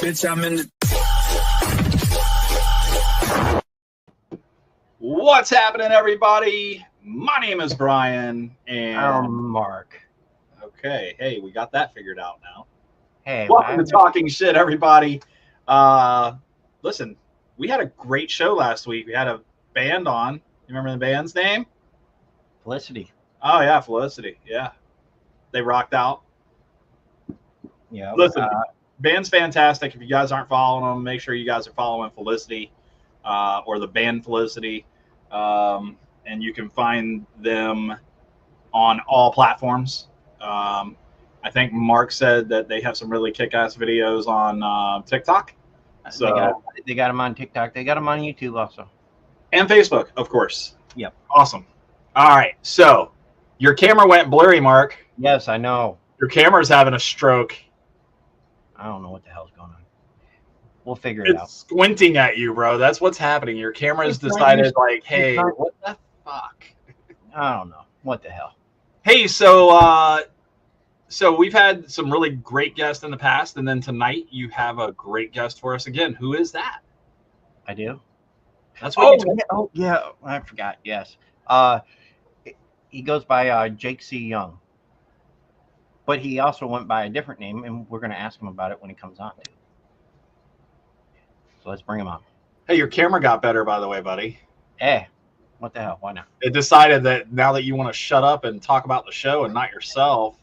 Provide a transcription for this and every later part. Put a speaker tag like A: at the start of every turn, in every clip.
A: Bitch, I'm in the...
B: What's happening, everybody? My name is Brian, and
C: I'm Mark.
B: Okay, hey, we got that figured out now.
C: Hey,
B: welcome to Talking Shit, everybody. Listen, we had a great show last week. We had a band on. You remember the band's name?
C: Felicity.
B: Oh yeah, Felicity. Yeah, they rocked out.
C: Yeah.
B: Listen, band's fantastic. If you guys aren't following them, make sure you guys are following Felicity, or the band Felicity, and you can find them on all platforms. I think Mark said that they have some really kick-ass videos on TikTok. So
C: they got them on TikTok. They got them on YouTube also.
B: And Facebook, of course.
C: Yep.
B: Awesome. All right. So your camera went blurry, Mark.
C: Yes, I know.
B: Your camera's having a stroke.
C: I don't know what the hell's going on. We'll figure
B: It's
C: it out.
B: squinting at you, bro. That's what's happening. Your camera's decided, like, hey, what the fuck?
C: I don't know. What the hell?
B: Hey, so we've had some really great guests in the past, and then tonight you have a great guest for us again. Who is that?
C: I do.
B: That's what.
C: Yeah. I forgot. Yes. He goes by Jake C. Young, but he also went by a different name, and we're going to ask him about it when he comes on. Too. So let's bring him on.
B: Hey, your camera got better, by the way, buddy.
C: Hey, what the hell? Why not?
B: It decided that now that you want to shut up and talk about the show and not yourself.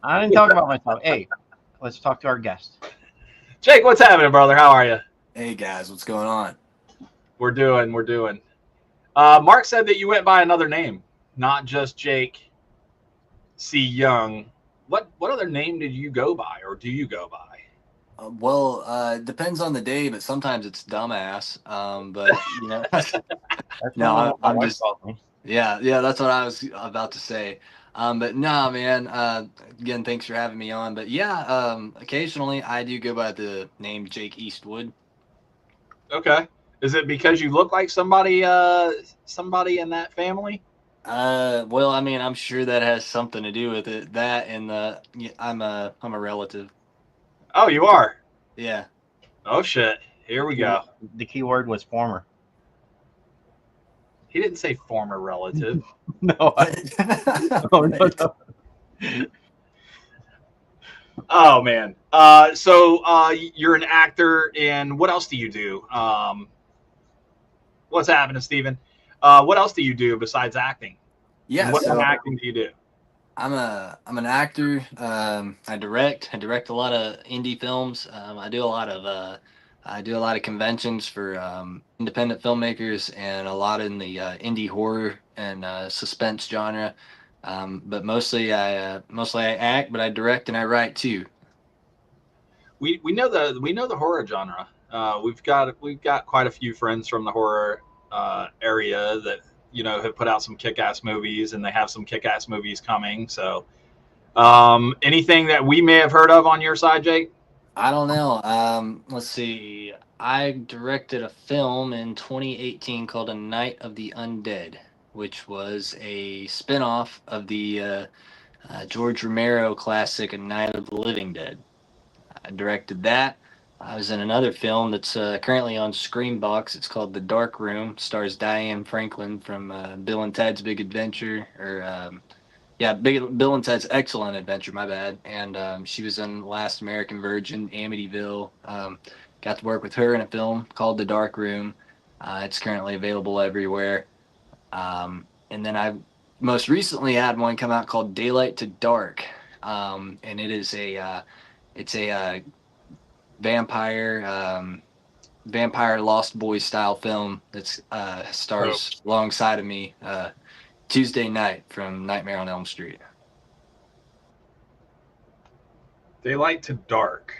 C: I didn't talk about myself. Hey, let's talk to our guest.
B: Jake, what's happening, brother? How are you?
A: Hey, guys, what's going on?
B: We're doing. Mark said that you went by another name, not just Jake C. Young. What other name did you go by, or do you go by?
A: Depends on the day, but sometimes it's dumbass. But you know, no, I'm just, yeah, that's what I was about to say. But no, man. Again, thanks for having me on. But yeah, occasionally I do go by the name Jake Eastwood.
B: Okay. Is it because you look like somebody in that family?
A: Well, I mean, I'm sure that has something to do with it. That and I'm a relative.
B: Oh, you are?
A: Yeah.
B: Oh, shit. Here we go.
C: The key word was former.
B: He didn't say former relative.
C: No. No.
B: Oh, man. So you're an actor, and what else do you do? What's happening, Steven? What else do you do besides acting?
A: Yeah.
B: What acting do you do?
A: I'm an actor. I direct a lot of indie films. I do a lot of conventions for independent filmmakers, and a lot in the indie horror and suspense genre. But mostly I act, but I direct and I write too.
B: We know the horror genre. We've got quite a few friends from the horror area that have put out some kick-ass movies, and they have some kick-ass movies coming. So, anything that we may have heard of on your side, Jake?
A: I don't know. Let's see. I directed a film in 2018 called A Night of the Undead, which was a spin-off of the George Romero classic A Night of the Living Dead. I directed that. I was in another film that's currently on Screambox. It's called The Dark Room. Stars Diane Franklin from Bill and Ted's Big Adventure, Bill and Ted's Excellent Adventure. My bad. And she was in Last American Virgin, Amityville. Got to work with her in a film called The Dark Room. It's currently available everywhere. And then I most recently had one come out called Daylight to Dark, and it is it's a vampire Lost Boys style film that stars alongside of me Tuesday Night from Nightmare on Elm Street.
B: Daylight to Dark.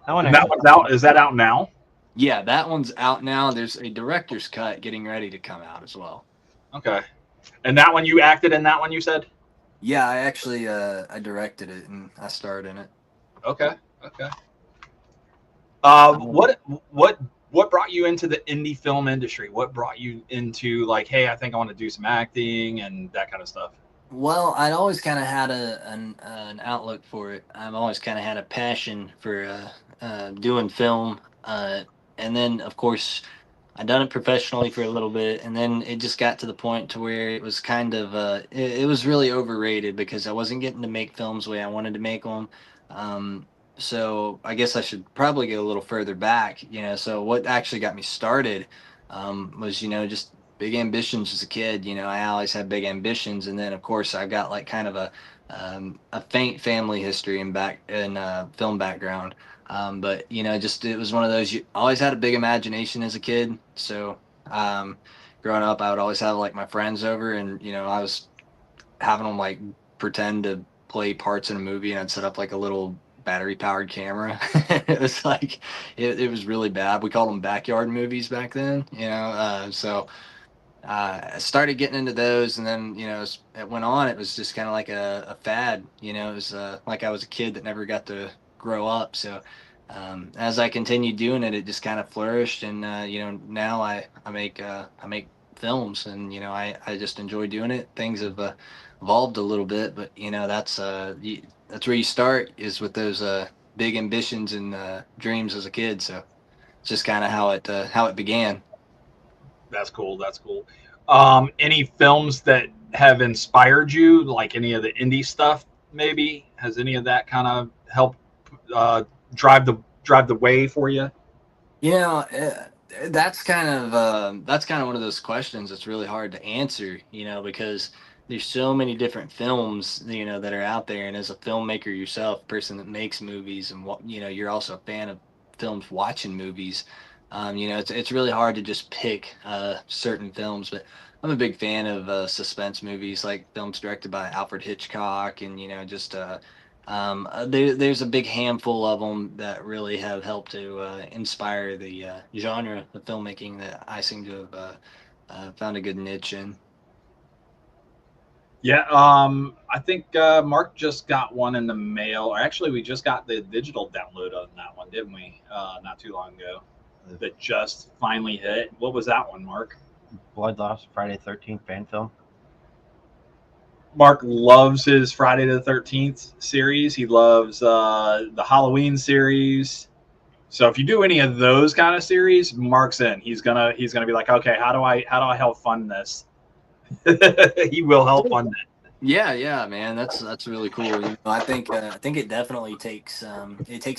C: That one's
B: out. Is that out now?
A: Yeah, that one's out now. There's a director's cut getting ready to come out as well.
B: Okay. And that one, you acted in that one, you said?
A: Yeah, I actually I directed it and I starred in it.
B: Okay. What brought you into the indie film industry? What brought you into, like, hey, I think I want to do some acting and that kind of stuff?
A: Well, I'd always kind of had an outlook for it. I've always kind of had a passion for doing film, and then of course I done it professionally for a little bit, and then it just got to the point to where it was kind of it was really overrated because I wasn't getting to make films the way I wanted to make them. Um, so I guess I should probably go a little further back. So what actually got me started was just big ambitions as a kid. I always had big ambitions, and then of course I got like kind of a faint family history and back in film background. But just it was one of those. You always had a big imagination as a kid. So growing up, I would always have like my friends over, and I was having them like pretend to play parts in a movie, and I'd set up like a little battery powered camera. It was like it was really bad. We called them backyard movies back then. So I started getting into those, and then as it went on, it was just kind of like a fad. It was like I was a kid that never got to grow up. So as I continued doing it, it just kind of flourished, and now I make films, and I just enjoy doing it. Things have evolved a little bit, but that's where you start is with those big ambitions and dreams as a kid. So it's just kind of how it began.
B: That's cool. That's cool. Any films that have inspired you, like any of the indie stuff? Maybe has any of that kind of helped uh, drive the way for you?
A: That's kind of one of those questions that's really hard to answer, because there's so many different films, that are out there. And as a filmmaker yourself, person that makes movies, and what you're also a fan of films, watching movies. It's really hard to just pick certain films, but I'm a big fan of suspense movies, like films directed by Alfred Hitchcock, and just there's a big handful of them that really have helped to inspire the genre of filmmaking that I seem to have found a good niche in.
B: Yeah, I think Mark just got one in the mail. Or actually, we just got the digital download on that one, didn't we? Not too long ago. That just finally hit. What was that one, Mark?
C: Blood Loss, Friday 13th fan film.
B: Mark loves his Friday the 13th series. He loves the Halloween series. So if you do any of those kind of series, Mark's in. He's gonna be like, okay, how do I help fund this? He will help fund it.
A: Yeah, yeah, man, that's really cool. I think it definitely takes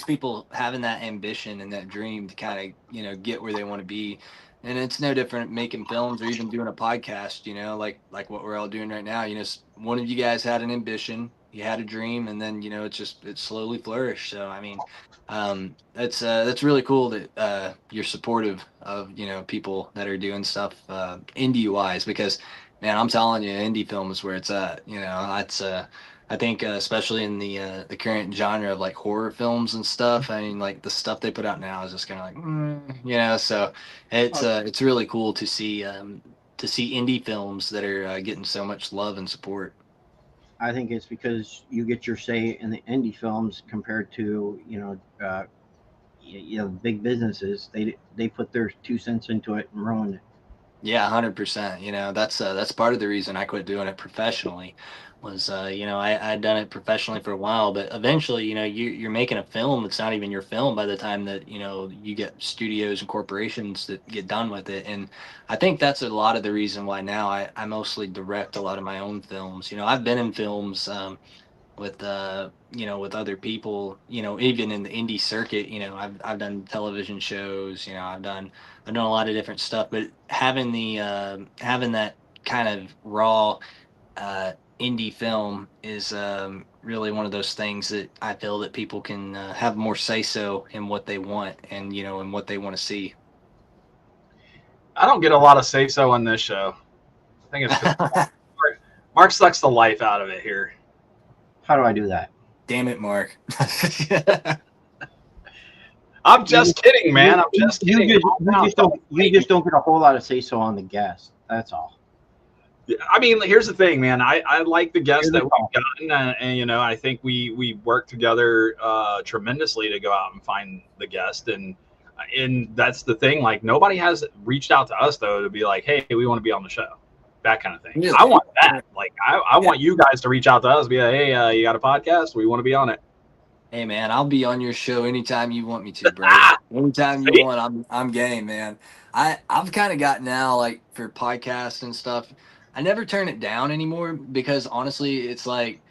A: people having that ambition and that dream to kind of get where they want to be, and it's no different making films or even doing a podcast. Like what we're all doing right now. One of you guys had an ambition, you had a dream, and then it slowly flourished. So I mean, that's really cool that you're supportive of people that are doing stuff indie wise because man, I'm telling you, indie film is where it's at. That's I think especially in the current genre of like horror films and stuff. I mean, like the stuff they put out now is just kind of like, So it's really cool to see indie films that are getting so much love and support.
C: I think it's because you get your say in the indie films compared to big businesses. They put their 2 cents into it and ruin it.
A: Yeah, 100%. That's part of the reason I quit doing it professionally was I'd done it professionally for a while, but eventually, you're making a film that's not even your film by the time that, you get studios and corporations that get done with it. And I think that's a lot of the reason why now I mostly direct a lot of my own films. I've been in films with other people, even in the indie circuit. I've done television shows. I've done a lot of different stuff, but having that kind of raw uh indie film is really one of those things that I feel that people can have more say so in what they want, and and what they want to see.
B: I don't get a lot of say so on this show. I think it's because Mark sucks the life out of it here.
C: How do I do that?
A: Damn it, Mark.
B: I'm just kidding, man. I'm just kidding.
C: You just don't get a whole lot of say so on the guest. That's all.
B: I mean, here's the thing, man. I like the guests that we've gotten, and I think we work together tremendously to go out and find the guest, and that's the thing. Like nobody has reached out to us though to be like, hey, we want to be on the show. that kind of thing.
A: Really?
B: I want that. Like, I want you guys to reach out to us, be like, hey, you got a podcast? We want to be on it.
A: Hey man, I'll be on your show anytime you want me to, bro.
B: Ah,
A: Anytime you
B: see?
A: want, I'm game, man. I've kind of got now like for podcasts and stuff. I never turn it down anymore because honestly, it's like,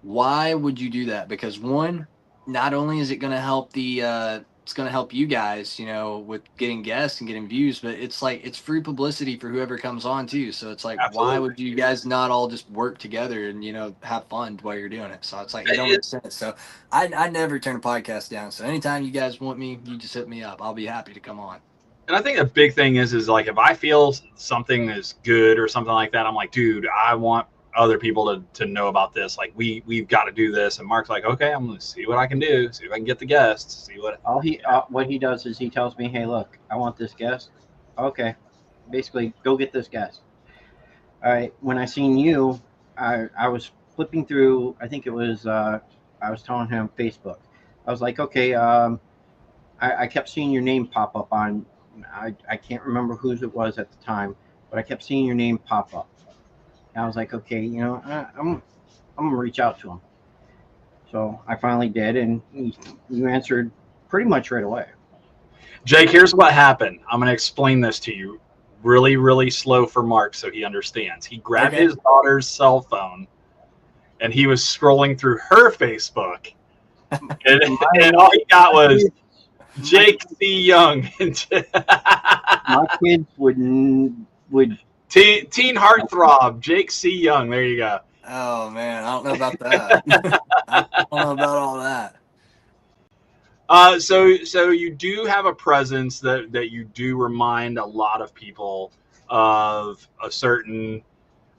A: why would you do that? Because one, not only is it going to help it's going to help you guys, with getting guests and getting views, but it's like it's free publicity for whoever comes on too. So it's like, why
B: Absolutely.
A: would you guys not all just work together and have fun while you're doing it? So it's like it don't make sense. So I never turn a podcast down. So anytime you guys want me, you just hit me up. I'll be happy to come on.
B: And I think the big thing is like, if I feel something is good or something like that, I'm like, dude, I want other people to know about this. Like, we've got to do this. And Mark's like, okay, I'm going to see what I can do. See if I can get the guests. See what.
C: What he does is he tells me, hey, look, I want this guest. Okay, basically, go get this guest. All right. When I seen you, I was flipping through. I think it was I was telling him Facebook. I was like, okay. I kept seeing your name pop up on. I can't remember whose it was at the time, but I kept seeing your name pop up. And I was like, okay, I'm gonna reach out to him. So I finally did, and you answered pretty much right away.
B: Jake, here's what happened. I'm going to explain this to you really, really slow for Mark so he understands. He grabbed his daughter's cell phone, and he was scrolling through her Facebook, and all he got was Jake C. Young.
C: My kids would
B: Teen Heartthrob, Jake C. Young. There you go.
A: Oh man, I don't know about that. I don't know about all that.
B: So you do have a presence that you do remind a lot of people of a certain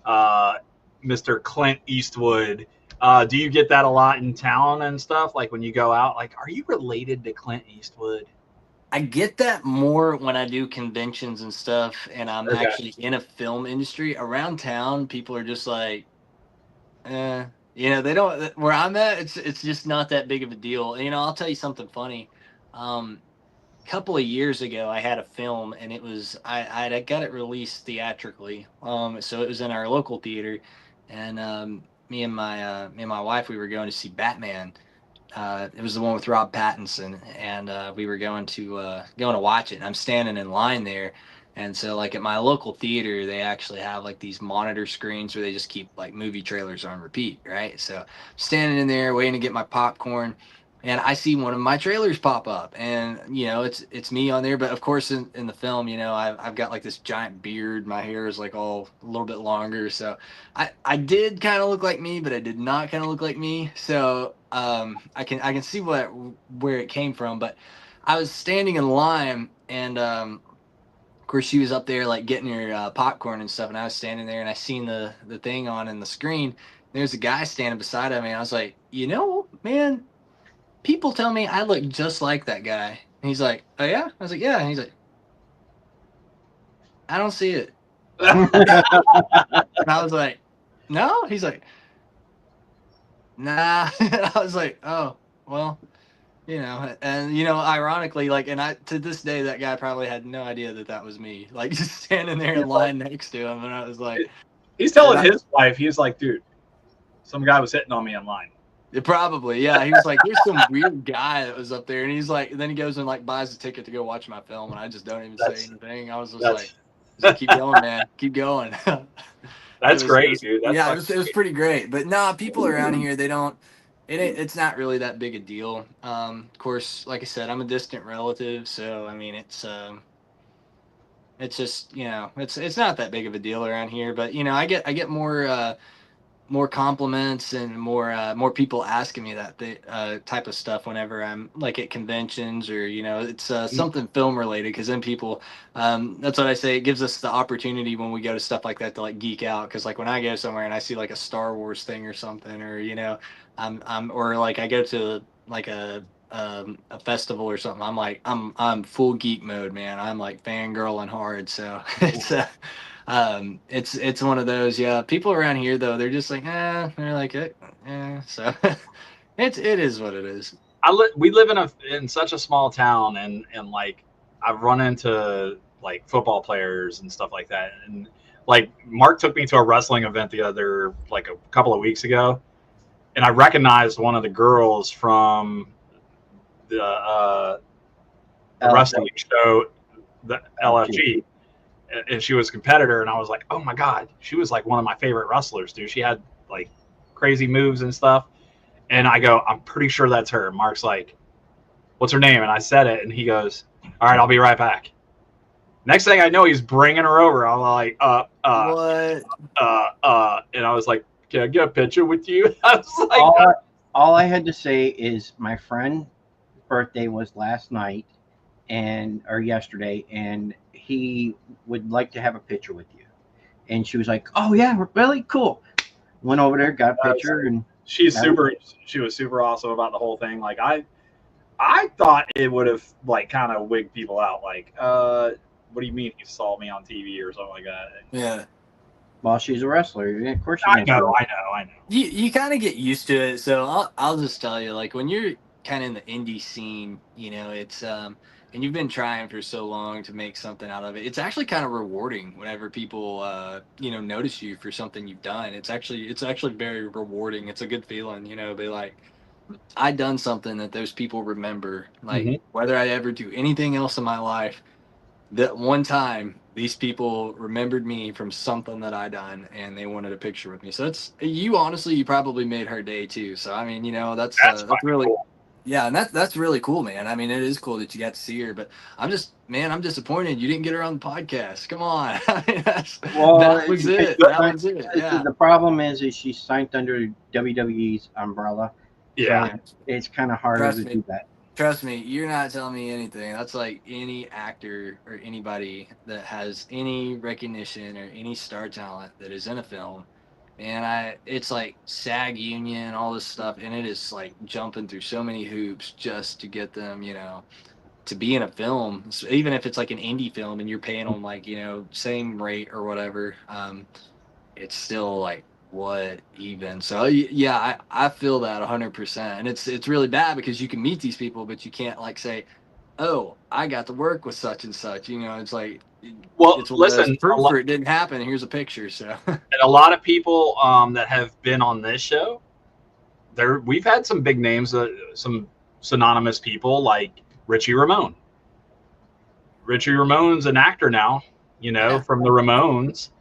B: Mr. Clint Eastwood. Do you get that a lot in town and stuff? Like when you go out, like, are you related to Clint Eastwood?
A: I get that more when I do conventions and stuff, and I'm actually in a film industry. Around town, people are just like, they don't. Where I'm at, it's just not that big of a deal. I'll tell you something funny. A couple of years ago, I had a film, and it was I got it released theatrically. So it was in our local theater, and me and my wife, we were going to see Batman. It was the one with Rob Pattinson, and we were going to watch it. And I'm standing in line there, and so like at my local theater, they actually have like these monitor screens where they just keep like movie trailers on repeat, right? So I'm standing in there waiting to get my popcorn, and I see one of my trailers pop up, and it's me on there. But of course, in the film, I've got like this giant beard. My hair is like all a little bit longer, so I did kind of look like me, but I did not kind of look like me. So I can see where it came from. But I was standing in line, and of course she was up there like getting her popcorn and stuff, and I was standing there, and I seen the thing on in the screen. There's a guy standing beside of me, and I was like, man, people tell me I look just like that guy. And he's like, oh yeah? I was like, yeah. And he's like, I don't see it. And I was like, no? He's like, nah. I was like, oh, well, and ironically, like, and to this day, that guy probably had no idea that was me, like, just standing there in line next to him. And I was like,
B: he's telling his wife, he's like, dude, some guy was hitting on me online.
A: Probably, yeah. He was like, there's some weird guy that was up there, and he's like, then he goes and like buys a ticket to go watch my film, and I just don't even say anything. I was just like, keep going, man, keep going.
B: That's great, dude. That's
A: it was pretty great. But nah, people around here, they don't. It's not really that big a deal. Of course, like I said, I'm a distant relative, so I mean, it's just it's not that big of a deal around here. But I get more compliments and more people asking me that type of stuff whenever I'm like at conventions or it's something film related, because then people that's what I say, it gives us the opportunity when we go to stuff like that to like geek out, because like when I go somewhere and I see like a Star Wars thing or something, or I'm or like I go to like a festival or something, I'm like I'm full geek mode, man. I'm like fangirling hard, so it's one of those. Yeah, people around here though, they're just like, they're like, so it is what it is.
B: We live in such a small town, and like I've run into like football players and stuff like that, and like Mark took me to a wrestling event a couple of weeks ago, and I recognized one of the girls from the wrestling show, the LFG, and she was a competitor, and I was like, oh my god, she was like one of my favorite wrestlers, dude. She had like crazy moves and stuff, and I go, I'm pretty sure that's her. Mark's like, what's her name? And I said it, and he goes, all right, I'll be right back. Next thing I know, he's bringing her over. I'm like,
A: What?
B: and I was like, can I get a picture with you? I was like,
C: all I had to say is my friend's birthday was last night or yesterday, and he would like to have a picture with you. And she was like, oh yeah, really cool. Went over there, got a picture, and
B: she was super awesome about the whole thing. Like I thought it would have like kind of wigged people out. Like, what do you mean you saw me on TV or something like that?
A: Yeah.
C: Well, she's a wrestler. Of course,
B: I know.
A: You kind of get used to it. So I'll just tell you, like when you're kind of in the indie scene, it's and you've been trying for so long to make something out of it. It's actually kind of rewarding whenever people notice you for something you've done. It's actually very rewarding. It's a good feeling, be like, I done something that those people remember. Like whether I ever do anything else in my life, that one time these people remembered me from something that I done and they wanted a picture with me. So you probably made her day too. So I mean, that's really
B: cool.
A: Yeah, and that's really cool, man. I mean, it is cool that you got to see her, but I'm disappointed you didn't get her on the podcast. Come on. I mean, that was it. Yeah.
C: The problem is she's signed under WWE's umbrella.
B: Yeah.
C: So it's kind of harder to do that.
A: Trust me, you're not telling me anything. That's like any actor or anybody that has any recognition or any star talent that is in a film. And it's like SAG union, all this stuff, and it is like jumping through so many hoops just to get them, to be in a film. So even if it's like an indie film and you're paying them like, same rate or whatever, it's still like, what even? So yeah, I feel that 100%, and it's really bad because you can meet these people, but you can't like say, oh, I got to work with such and such. It's like,
B: well,
A: it's
B: listen,
A: proof for it didn't happen. Here's a picture. So
B: and a lot of people that have been on this show, we've had some big names, some synonymous people like Richie Ramone. Richie Ramone's an actor now, from the Ramones.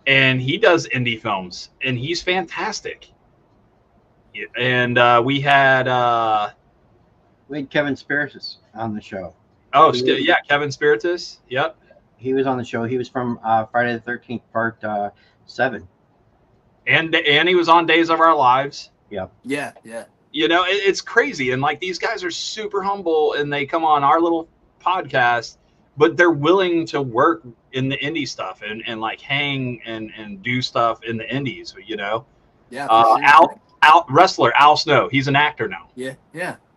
B: And he does indie films, and he's fantastic. And we had
C: Kevin Spiritus on the show.
B: Oh, yeah, Kevin Spiritus. Yep,
C: he was on the show. He was from Friday the 13th, Part 7.
B: And he was on Days of Our Lives.
C: Yep.
A: Yeah.
B: It's crazy, and like these guys are super humble, and they come on our little podcast, but they're willing to work in the indie stuff and like hang and do stuff in the indies,
A: Yeah.
B: Sure. Wrestler Al Snow, he's an actor now.
A: Yeah.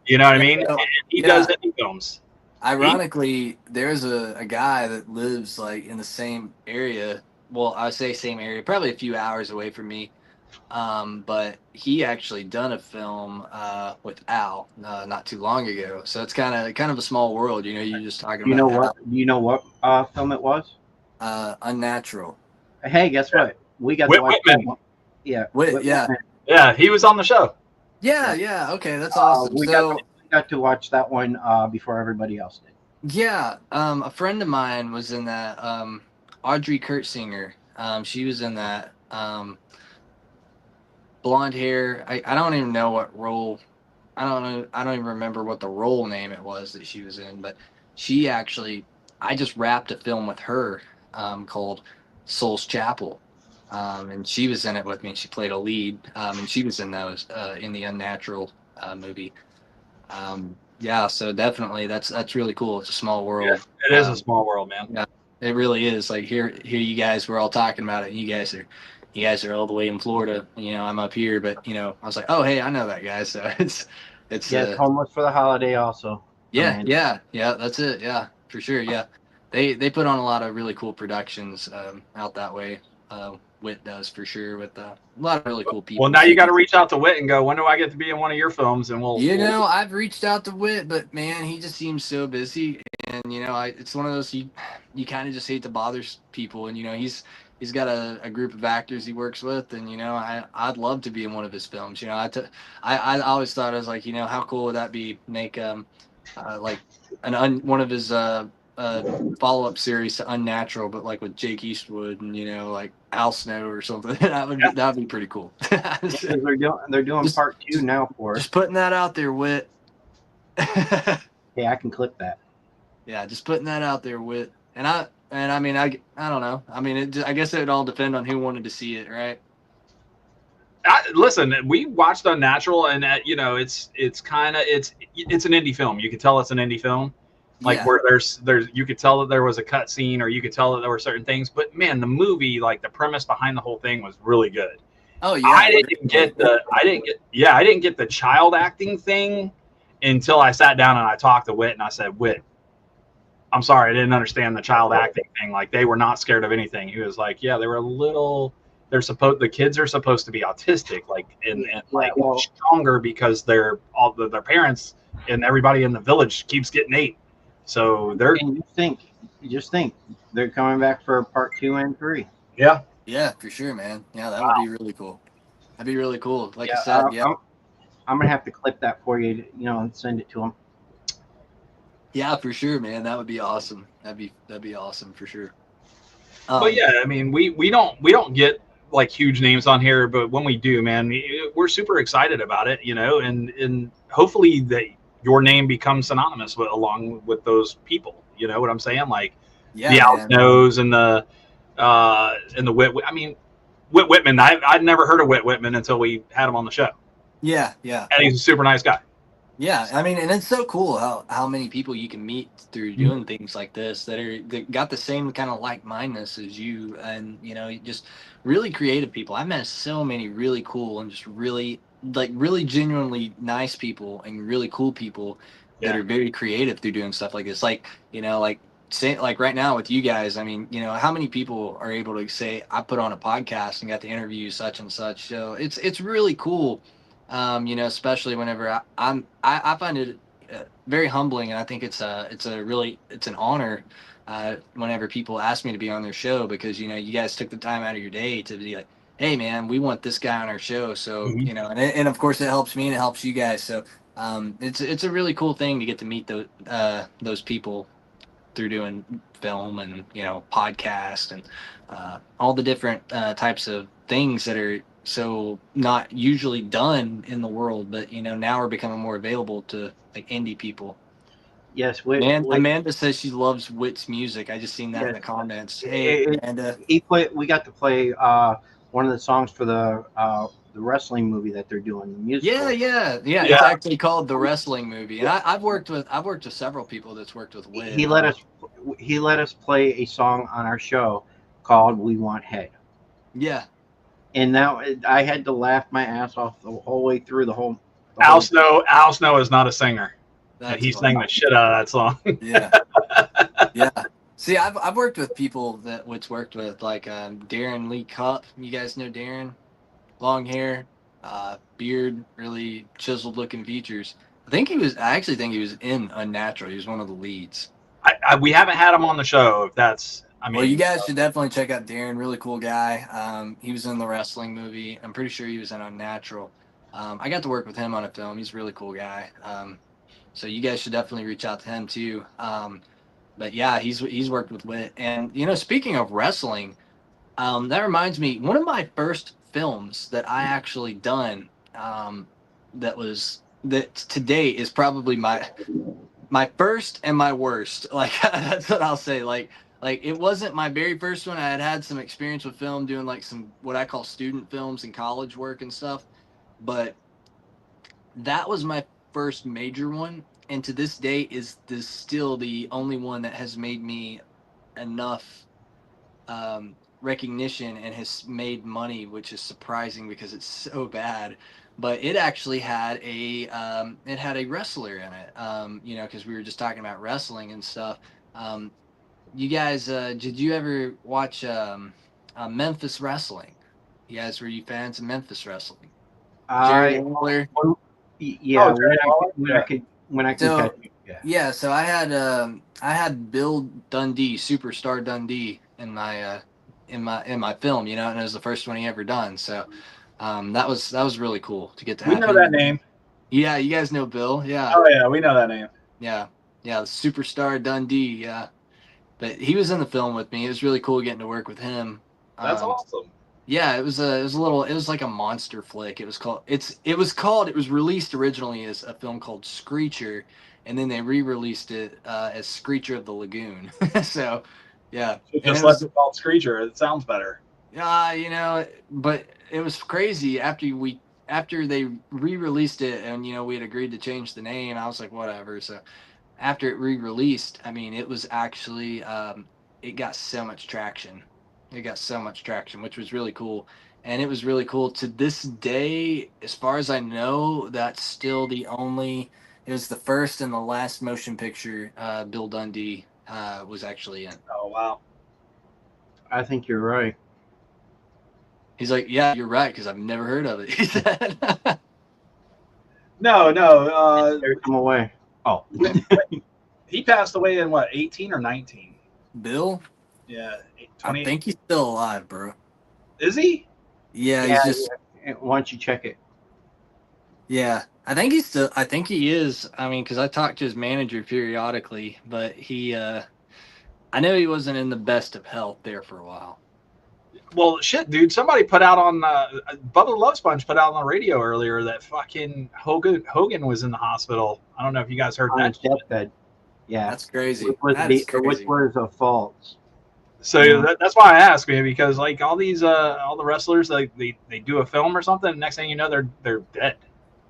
B: You know what I mean? And he does indie films.
A: Ironically, there's a guy that lives like in the same area. Well, I would say same area, probably a few hours away from me. But he actually done a film with Al not too long ago. So it's kind of a small world, you're just talking about.
C: You know what film it was?
A: Unnatural.
C: Hey, guess what? We got
B: to watch that one.
C: Yeah.
B: Yeah, he was on the show.
A: Yeah. Okay, that's awesome.
C: We got to watch that one before everybody else did.
A: Yeah. A friend of mine was in that. Audrey Kurtzinger. She was in that. Blonde hair. I don't even know what role. I don't even remember what the role name it was that she was in. But she actually, I just wrapped a film with her called Soul's Chapel, and she was in it with me. She played a lead, and she was in those in the Unnatural movie. Yeah, so definitely that's really cool. It's a small world.
B: Yeah, it is a small world, man.
A: Yeah, it really is. Like here you guys were all talking about it. And you guys are all the way in Florida. I'm up here, but I was like, oh hey, I know that guy. So it's
C: homeless for the holiday also.
A: Yeah, that's it. Yeah, for sure. Yeah, they put on a lot of really cool productions out that way. Wit does for sure with a lot of really cool people.
B: Well, now you got to reach out to Wit and go, when do I get to be in one of your films? And
A: I've reached out to Wit, but man, he just seems so busy, and it's one of those you kind of just hate to bother people, and he's got a group of actors he works with, and I'd love to be in one of his films. I always thought, I was like, how cool would that be? Make like one of his uh follow-up series to Unnatural, but like with Jake Eastwood and like Al Snow or something. That'd be pretty cool.
C: Yeah, 'cause they're doing
A: just,
C: part 2 now for
A: just
C: us.
A: putting that out there, Wit.
C: Hey, I can clip that.
A: Yeah, just putting that out there, Wit. And I mean, I don't know. I mean, I guess it would all depend on who wanted to see it, right?
B: Listen, we watched Unnatural, and it's kind of it's an indie film. You could tell it's an indie film, like
A: Yeah.
B: where there's you could tell that there was a cut scene, or you could tell that there were certain things. But man, the movie, like the premise behind the whole thing, was really good.
A: Oh yeah.
B: I didn't get the child acting thing until I sat down and I talked to Wit, and I said, Wit, I'm sorry, I didn't understand the child acting thing. Like, they were not scared of anything. He was like, yeah, they were a little. The kids are supposed to be autistic, like stronger because their parents and everybody in the village keeps getting ate. So they're
C: And just think, they're coming back for part 2 and 3.
B: yeah.
A: Yeah, for sure, man. Yeah, that would be really cool. That'd be really cool. Like I
C: Yeah,
A: said, yeah.
C: I'm gonna have to clip that for you, and send it to them.
A: Yeah, for sure, man. That would be awesome. That'd be awesome for sure.
B: But yeah, I mean, we don't get like huge names on here, but when we do, man, we're super excited about it, and hopefully that your name becomes synonymous along with those people. You know what I'm saying? Like the Al Snows and the Whit. I mean, Whit Whitman. I'd never heard of Whit Whitman until we had him on the show.
A: Yeah, yeah.
B: And he's a super nice guy.
A: Yeah, I mean, and it's so cool how many people you can meet through doing things like this that got the same kind of like-mindedness as you, and just really creative people. I've met so many really cool and just really genuinely nice people and really cool people that are very creative through doing stuff like this. Like say, like right now with you guys, I mean, how many people are able to say, I put on a podcast and got to interview such and such. So it's really cool. Especially whenever I find it very humbling, and I think it's an honor whenever people ask me to be on their show, because you guys took the time out of your day to be like, hey man, we want this guy on our show. So and of course it helps me and it helps you guys. So it's a really cool thing to get to meet those people through doing film and podcast and all the different types of things that are so not usually done in the world, but now are becoming more available to like indie people.
C: Yes,
A: Amanda says she loves Wit's music. I just seen that in the comments. Hey, Amanda.
C: We got to play one of the songs for the wrestling movie that they're doing. The musical.
A: Yeah. It's actually called The Wrestling Movie, and I've worked with several people that's worked with Wit.
C: He let us play a song on our show called "We Want Head."
A: Yeah.
C: And now I had to laugh my ass off the whole way through the whole.
B: Al Snow is not a singer. He sang the shit out of that song.
A: Yeah. Yeah. See, I've worked with people that Wit's worked with, like Darren Lee Cupp. You guys know Darren? Long hair, beard, really chiseled looking features. I actually think he was in Unnatural. He was one of the leads.
B: We haven't had him on the show. If that's,
A: well, you guys should definitely check out Darren. Really cool guy. He was in the wrestling movie. I'm pretty sure he was in Unnatural. I got to work with him on a film. He's a really cool guy. So you guys should definitely reach out to him too. But yeah, he's worked with Wit. And speaking of wrestling, that reminds me, one of my first films that I actually done, that to date is probably my first and my worst. Like that's what I'll say. Like it wasn't my very first one. I had some experience with film, doing like some what I call student films and college work and stuff, but that was my first major one, and to this day is still the only one that has made me enough recognition and has made money, which is surprising because it's so bad. But it actually had a wrestler in it, because we were just talking about wrestling and stuff. You guys, did you ever watch Memphis wrestling? You guys, were you fans of Memphis wrestling? Jerry Lawler?
C: Yeah, when I can catch you.
A: Yeah, so I had Bill Dundee, Superstar Dundee, in my in my film, you know, and it was the first one he ever done. So that was really cool to get to
B: We
A: have
B: know
A: him.
B: that name.
A: Yeah, you guys know Bill. Yeah,
B: Oh yeah, we know that name.
A: yeah, yeah. The superstar Dundee. Yeah, but he was in the film with me. It was really cool getting to work with him.
B: That's
A: Um,
B: awesome.
A: yeah, it was a little, it was like a monster flick. It was released originally as a film called Screecher, and then they re-released it as Screecher of the Lagoon. So, yeah,
B: Should
A: and
B: just
A: it
B: left
A: was
B: it called Screecher. It sounds better.
A: you know, but it was crazy after they re-released it, and you know we had agreed to change the name. I was like, whatever. So after it re-released, I mean, it was actually it got so much traction. It got so much traction, which was really cool. And it was really cool to this day, as far as I know, that's still the only. It was the first and the last motion picture Bill Dundee was actually in.
B: Oh wow.
C: I think you're right.
A: He's like, "Yeah, you're right," because I've never heard of it. He said,
B: No, no.
C: There's come away. Oh,
B: He passed away in what, 18 or 19?
A: "Bill,
B: Yeah,
A: I
B: 20.
A: think he's still alive, bro."
B: Is he?
A: Yeah,
C: yeah.
A: he's just
C: Why don't you check it?
A: Yeah, I think he's still. I think he is. I mean, because I talked to his manager periodically, but I know he wasn't in the best of health there for a while.
B: Well, shit, dude. Somebody put out on Bubba Love Sponge put out on the radio earlier that fucking Hogan was in the hospital. I don't know if you guys heard
C: On
B: that.
C: his deathbed. Yeah.
A: That's crazy.
C: Which
A: That's crazy.
C: was a false.
B: So
C: Yeah.
B: that's why I asked, man, because like all the wrestlers, they do a film or something, and next thing you know, they're dead.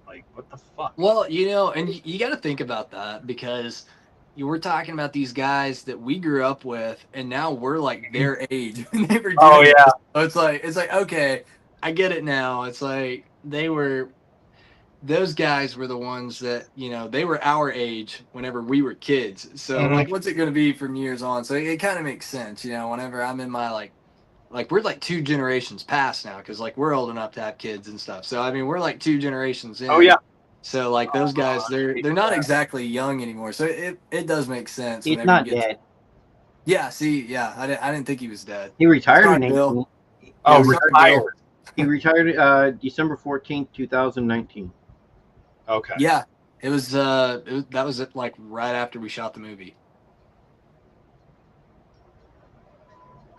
B: Like, what the fuck?
A: Well, you know, and you got to think about that because you were talking about these guys that we grew up with, and now we're like their age when they were
B: Oh
A: doing it.
B: yeah,
A: So it's like okay, I get it now. It's like those guys were the ones that, you know, they were our age whenever we were kids. So
B: Mhm.
A: like what's it going to be from years on? So it kind of makes sense, you know, whenever I'm in my like we're like two generations past now because like we're old enough to have kids and stuff. So I mean we're like two generations in.
B: Oh yeah.
A: So like those guys, they're not
B: Yeah.
A: exactly young anymore. So it does make sense
C: He's
A: whenever
C: not
A: you get
C: dead.
A: yeah, see, yeah, I didn't think he was dead.
C: He retired
A: Sorry,
C: in
A: Bill.
C: 18.
B: Oh,
A: sorry,
B: retired.
A: Bill.
C: He retired December 14th, 2019.
B: Okay.
A: Yeah, that was like right after we shot the movie.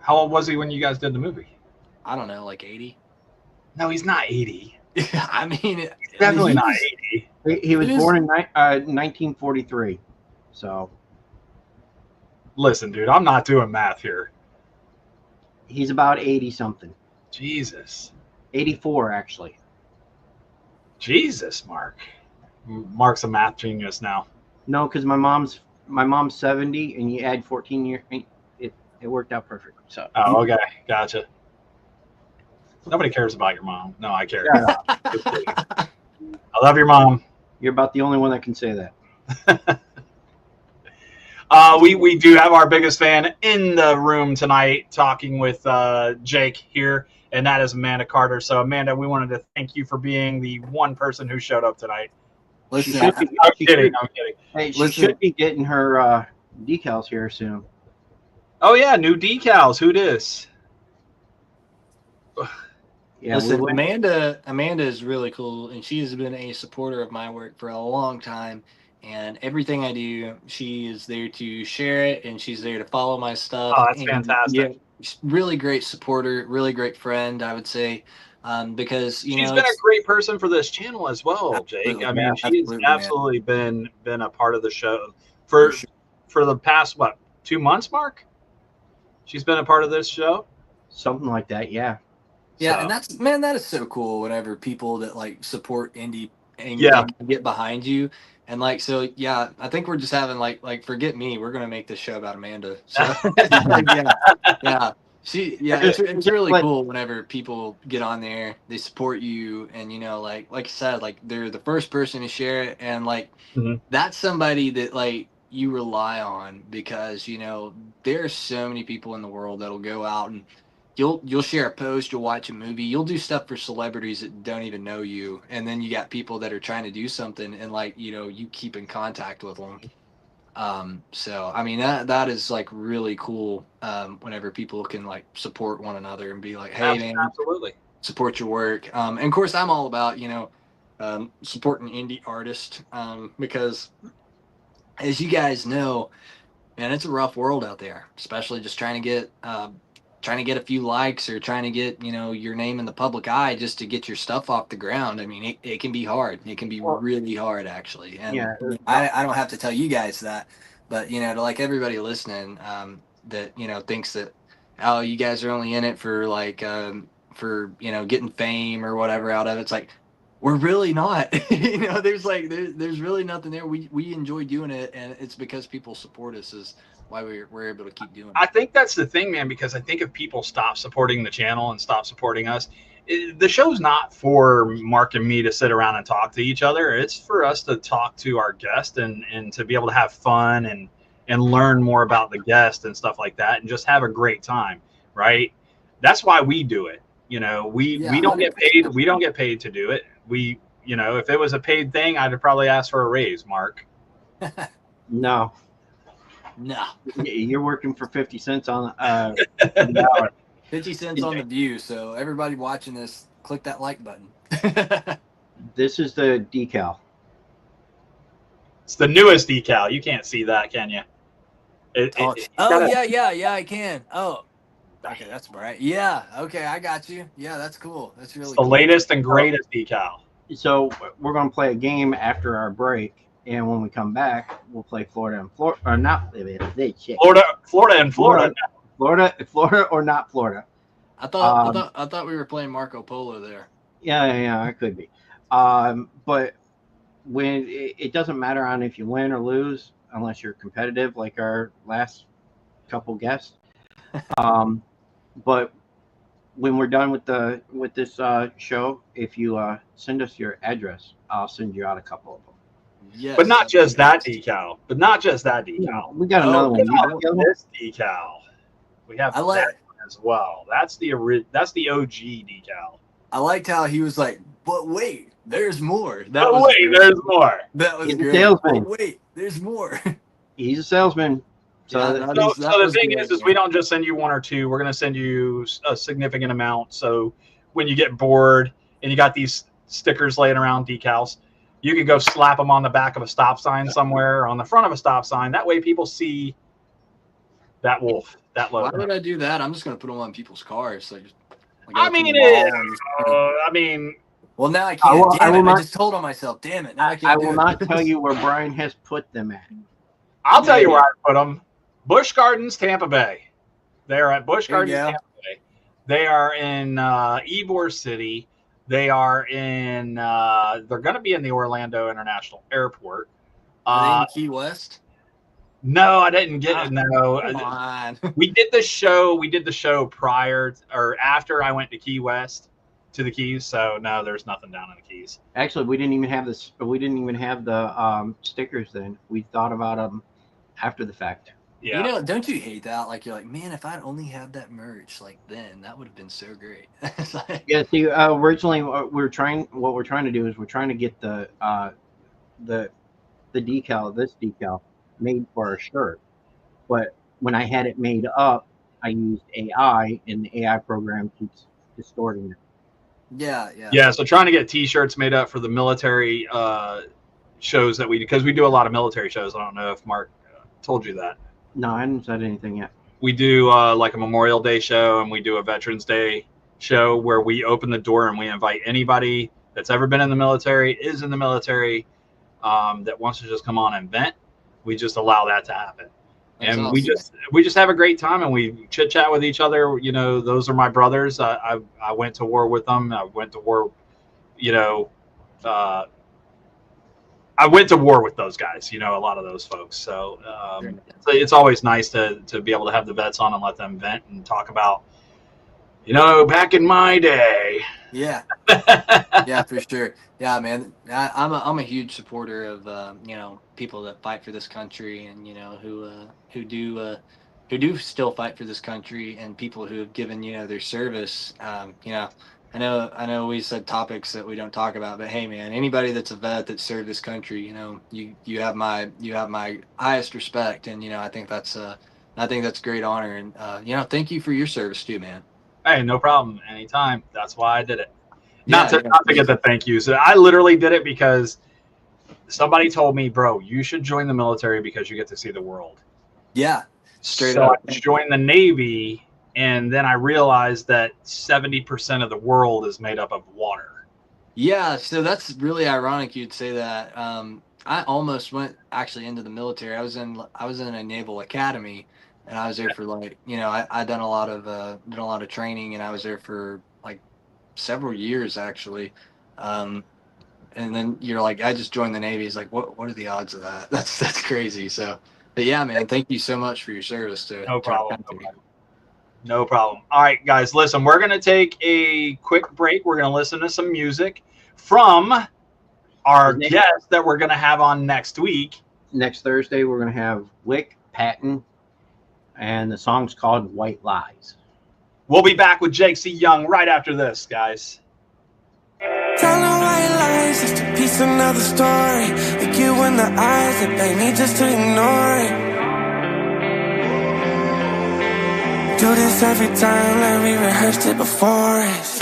B: How old was he when you guys did the movie?
A: I don't know, like 80.
B: No, he's not 80.
A: I mean,
B: Definitely
A: he
B: not
A: was-
B: 80.
C: He was
A: It is-
C: born in 1943. So
B: Listen, dude, I'm not doing math here.
C: he's about 80 something.
B: Jesus.
C: 84 actually.
B: Jesus, Mark. Mark's a math genius now.
C: No, because my mom's 70 and you add 14 years, it worked out perfect. So
B: Oh, okay. Gotcha. Nobody cares about your mom. No, I care. Just kidding. I love your mom.
C: you're about the only one that can say that.
B: We do have our biggest fan in the room tonight talking with Jake here, and that is Amanda Carter. So, Amanda, we wanted to thank you for being the one person who showed up tonight.
A: Listen,
C: She should be-
B: I'm
C: she
B: kidding.
C: should-
B: I'm kidding.
C: Hey, she
A: Listen.
C: should be getting her decals here soon.
B: Oh, yeah, new decals. Who dis?
C: Yeah,
A: listen,
C: we-
A: Amanda is really cool, and she has been a supporter of my work for a long time. And everything I do, she is there to share it, and she's there to follow my stuff.
B: Oh, that's
A: And,
B: fantastic.
A: Yeah, she's really great supporter, really great friend, I would say, because you
B: She's
A: know
B: been a
A: it's-
B: great person for this channel as well, Jake.
A: Absolutely,
B: I mean,
A: yeah,
B: she's
A: absolutely, man.
B: absolutely been a part of the show for the past 2 months, Mark. She's been a part of this show.
C: something like that. Yeah.
A: Yeah,
B: So,
A: and that's man, that is so cool. Whenever people that like support indie and
B: Yeah.
A: get behind you, and like so, yeah, I think we're just having like forget me. We're gonna make this show about Amanda. So yeah. It's really
C: But-
A: cool whenever people get on there, they support you, and you know, like you said, like they're the first person to share it, and like
B: Mhm.
A: that's somebody that like you rely on because you know there are so many people in the world that'll go out and you'll share a post, you'll watch a movie, you'll do stuff for celebrities that don't even know you, and then you got people that are trying to do something, and like you know you keep in contact with them. So I mean that is like really cool. Whenever people can like support one another and be like, hey man,
B: Absolutely.
A: support your work. And of course I'm all about, supporting indie artists, because as you guys know, man, it's a rough world out there, especially just trying to get a few likes or trying to get, your name in the public eye just to get your stuff off the ground. I mean, it can be hard. It can be
C: Well,
A: really hard, actually. And
C: yeah,
A: I don't have to tell you guys that, but to like everybody listening, that thinks that, oh, you guys are only in it for like for getting fame or whatever out of it. It's like, we're really not. There's like there's really nothing there. We enjoy doing it, and it's because people support us is why we're able to keep doing
B: I
A: it.
B: think that's the thing, man, because I think if people stop supporting the channel and stop supporting us, the show's not for Mark and me to sit around and talk to each other. It's for us to talk to our guest and to be able to have fun and learn more about the guest and stuff like that and just have a great time, right? That's why we do it. We
A: Yeah,
B: don't get paid.
A: 100%.
B: We don't get paid to do it. If it was a paid thing, I'd probably ask for a raise, Mark.
C: no,
A: No,
C: you're working for 50 cents on the hour.
A: 50 cents on the view. So everybody watching this, click that like button.
C: This is the decal.
B: It's the newest decal. You can't see that, can you?
A: Oh yeah, I can. Oh, okay, that's bright. Yeah, okay, I got you. Yeah, that's cool. That's
B: It's
A: really
B: the
A: cool.
B: latest and greatest decal.
C: So we're going to play a game after our break, and when we come back, we'll play Florida and Florida, or not. Shit.
B: Florida and Florida.
C: Florida or not Florida.
A: I thought we were playing Marco Polo there.
C: Yeah, it could be. But when it doesn't matter on if you win or lose, unless you're competitive, like our last couple guests. But when we're done with this show, if you send us your address, I'll send you out a couple of them.
A: Yes,
B: But not just that decal. We
C: We got another one. You got the other one?
B: This decal. We have
A: I like.
B: that one as well. That's the OG decal.
A: I liked how he was like, but wait, there's more.
B: Oh wait,
A: Great.
B: there's more.
A: That was
C: He's a
A: great.
C: salesman.
A: But wait, there's more.
C: He's a salesman. So
A: Yeah,
B: So
A: that
B: the
A: was
B: thing
A: great,
B: is
A: man.
B: we don't just send you one or two. We're going to send you a significant amount. So when you get bored and you got these stickers laying around, decals, you can go slap them on the back of a stop sign somewhere or on the front of a stop sign. That way people see that wolf, that
A: Why
B: logo.
A: would I do that? I'm just gonna put them on people's cars. Like
B: I mean,
A: well, now I can't.
C: I will
A: I
C: not.
A: just told on myself. Damn it! Now I
C: I
A: can't
C: will
A: do
C: not
A: it.
C: tell you where Brian has put them at.
B: I'll tell you where I put them. Busch Gardens, Tampa Bay. They're at Busch
A: There you
B: Gardens,
A: go.
B: Tampa Bay. They are in Ybor City. They are in. They're going to be in the Orlando International Airport.
A: Are they in Key West?
B: No, I didn't get it. No,
A: Come on.
B: we did the show. We did the show prior or after I went to Key West to the Keys. So no, there's nothing down in the Keys.
C: Actually, we didn't even have this. We didn't even have the stickers then. We thought about them after the fact.
B: Yeah.
A: Don't you hate that? Like, you're like, man, if I'd only had that merch, like then that would have been so great.
C: Yeah. See, originally what we're trying to do is we're trying to get the decal, this decal, made for a shirt. But when I had it made up, I used AI, and the AI program keeps distorting it.
B: Yeah. So trying to get T-shirts made up for the military shows that because we do a lot of military shows. I don't know if Mark told you that.
C: No, I haven't said anything yet.
B: We do like a Memorial Day show, and we do a Veterans Day show where we open the door and we invite anybody that's ever been in the military, is in the military, that wants to just come on and vent. We just allow that to happen.
A: That's
B: and
A: awesome.
B: we just have a great time, and we chit chat with each other. Those are my brothers. I went to war with them. I went to war, I went to war with those guys, a lot of those folks. So it's always nice to be able to have the vets on and let them vent and talk about, back in my day.
A: Yeah. Yeah, for sure. Yeah, man. I'm a huge supporter of people that fight for this country, and who do still fight for this country, and people who have given their service. I know we said topics that we don't talk about, but hey, man, anybody that's a vet that served this country, you have my highest respect, and I think that's a great honor, and thank you for your service too, man.
B: Hey, no problem. Anytime. That's why I did it.
A: Yeah,
B: Not to get the thank you. So I literally did it because somebody told me, bro, you should join the military because you get to see the world.
A: yeah, straight
B: So
A: up.
B: I joined the Navy, and then I realized that 70% of the world is made up of water.
A: Yeah, so that's really ironic you'd say that. I almost went actually into the military. I was in a naval academy, and I was there for like I done a lot of training, and I was there for like several years actually. Um, and then you're like, I just joined the Navy. It's like, what are the odds of that? That's crazy. So, but yeah, man, thank you so much for your service
B: No
A: to our
B: problem. No
A: country.
B: problem. No problem. All right, guys, listen, we're going to take a quick break. We're going to listen to some music from our guest that we're going to have on next week.
C: Next Thursday, we're going to have Wick Patton, and the song's called White Lies.
B: We'll be back with Jake C. Young right after this, guys.
D: Telling white lies just to piece another story. Look you in the eyes that beg me just to ignore it. Do this every time like we rehearsed it before us.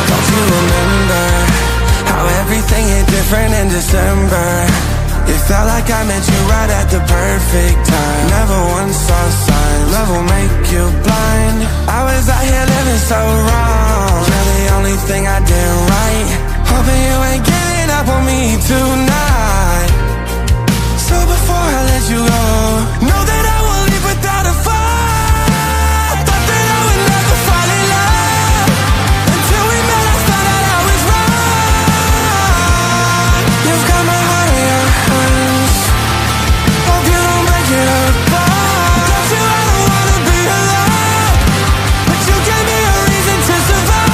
D: Don't you remember how everything hit different in December? It felt like I met you right at the perfect time. Never once saw signs, love will make you blind. I was out here living so wrong. You're the only thing I did right. Hoping you ain't giving up on me tonight. So before I let you go, know that I will leave without a fight. Thought that I would never fall in love. Until we met I found out I was wrong. You've got my heart in your hands. Hope you don't break it apart. Don't you ever wanna be alone, but you gave me a reason to survive.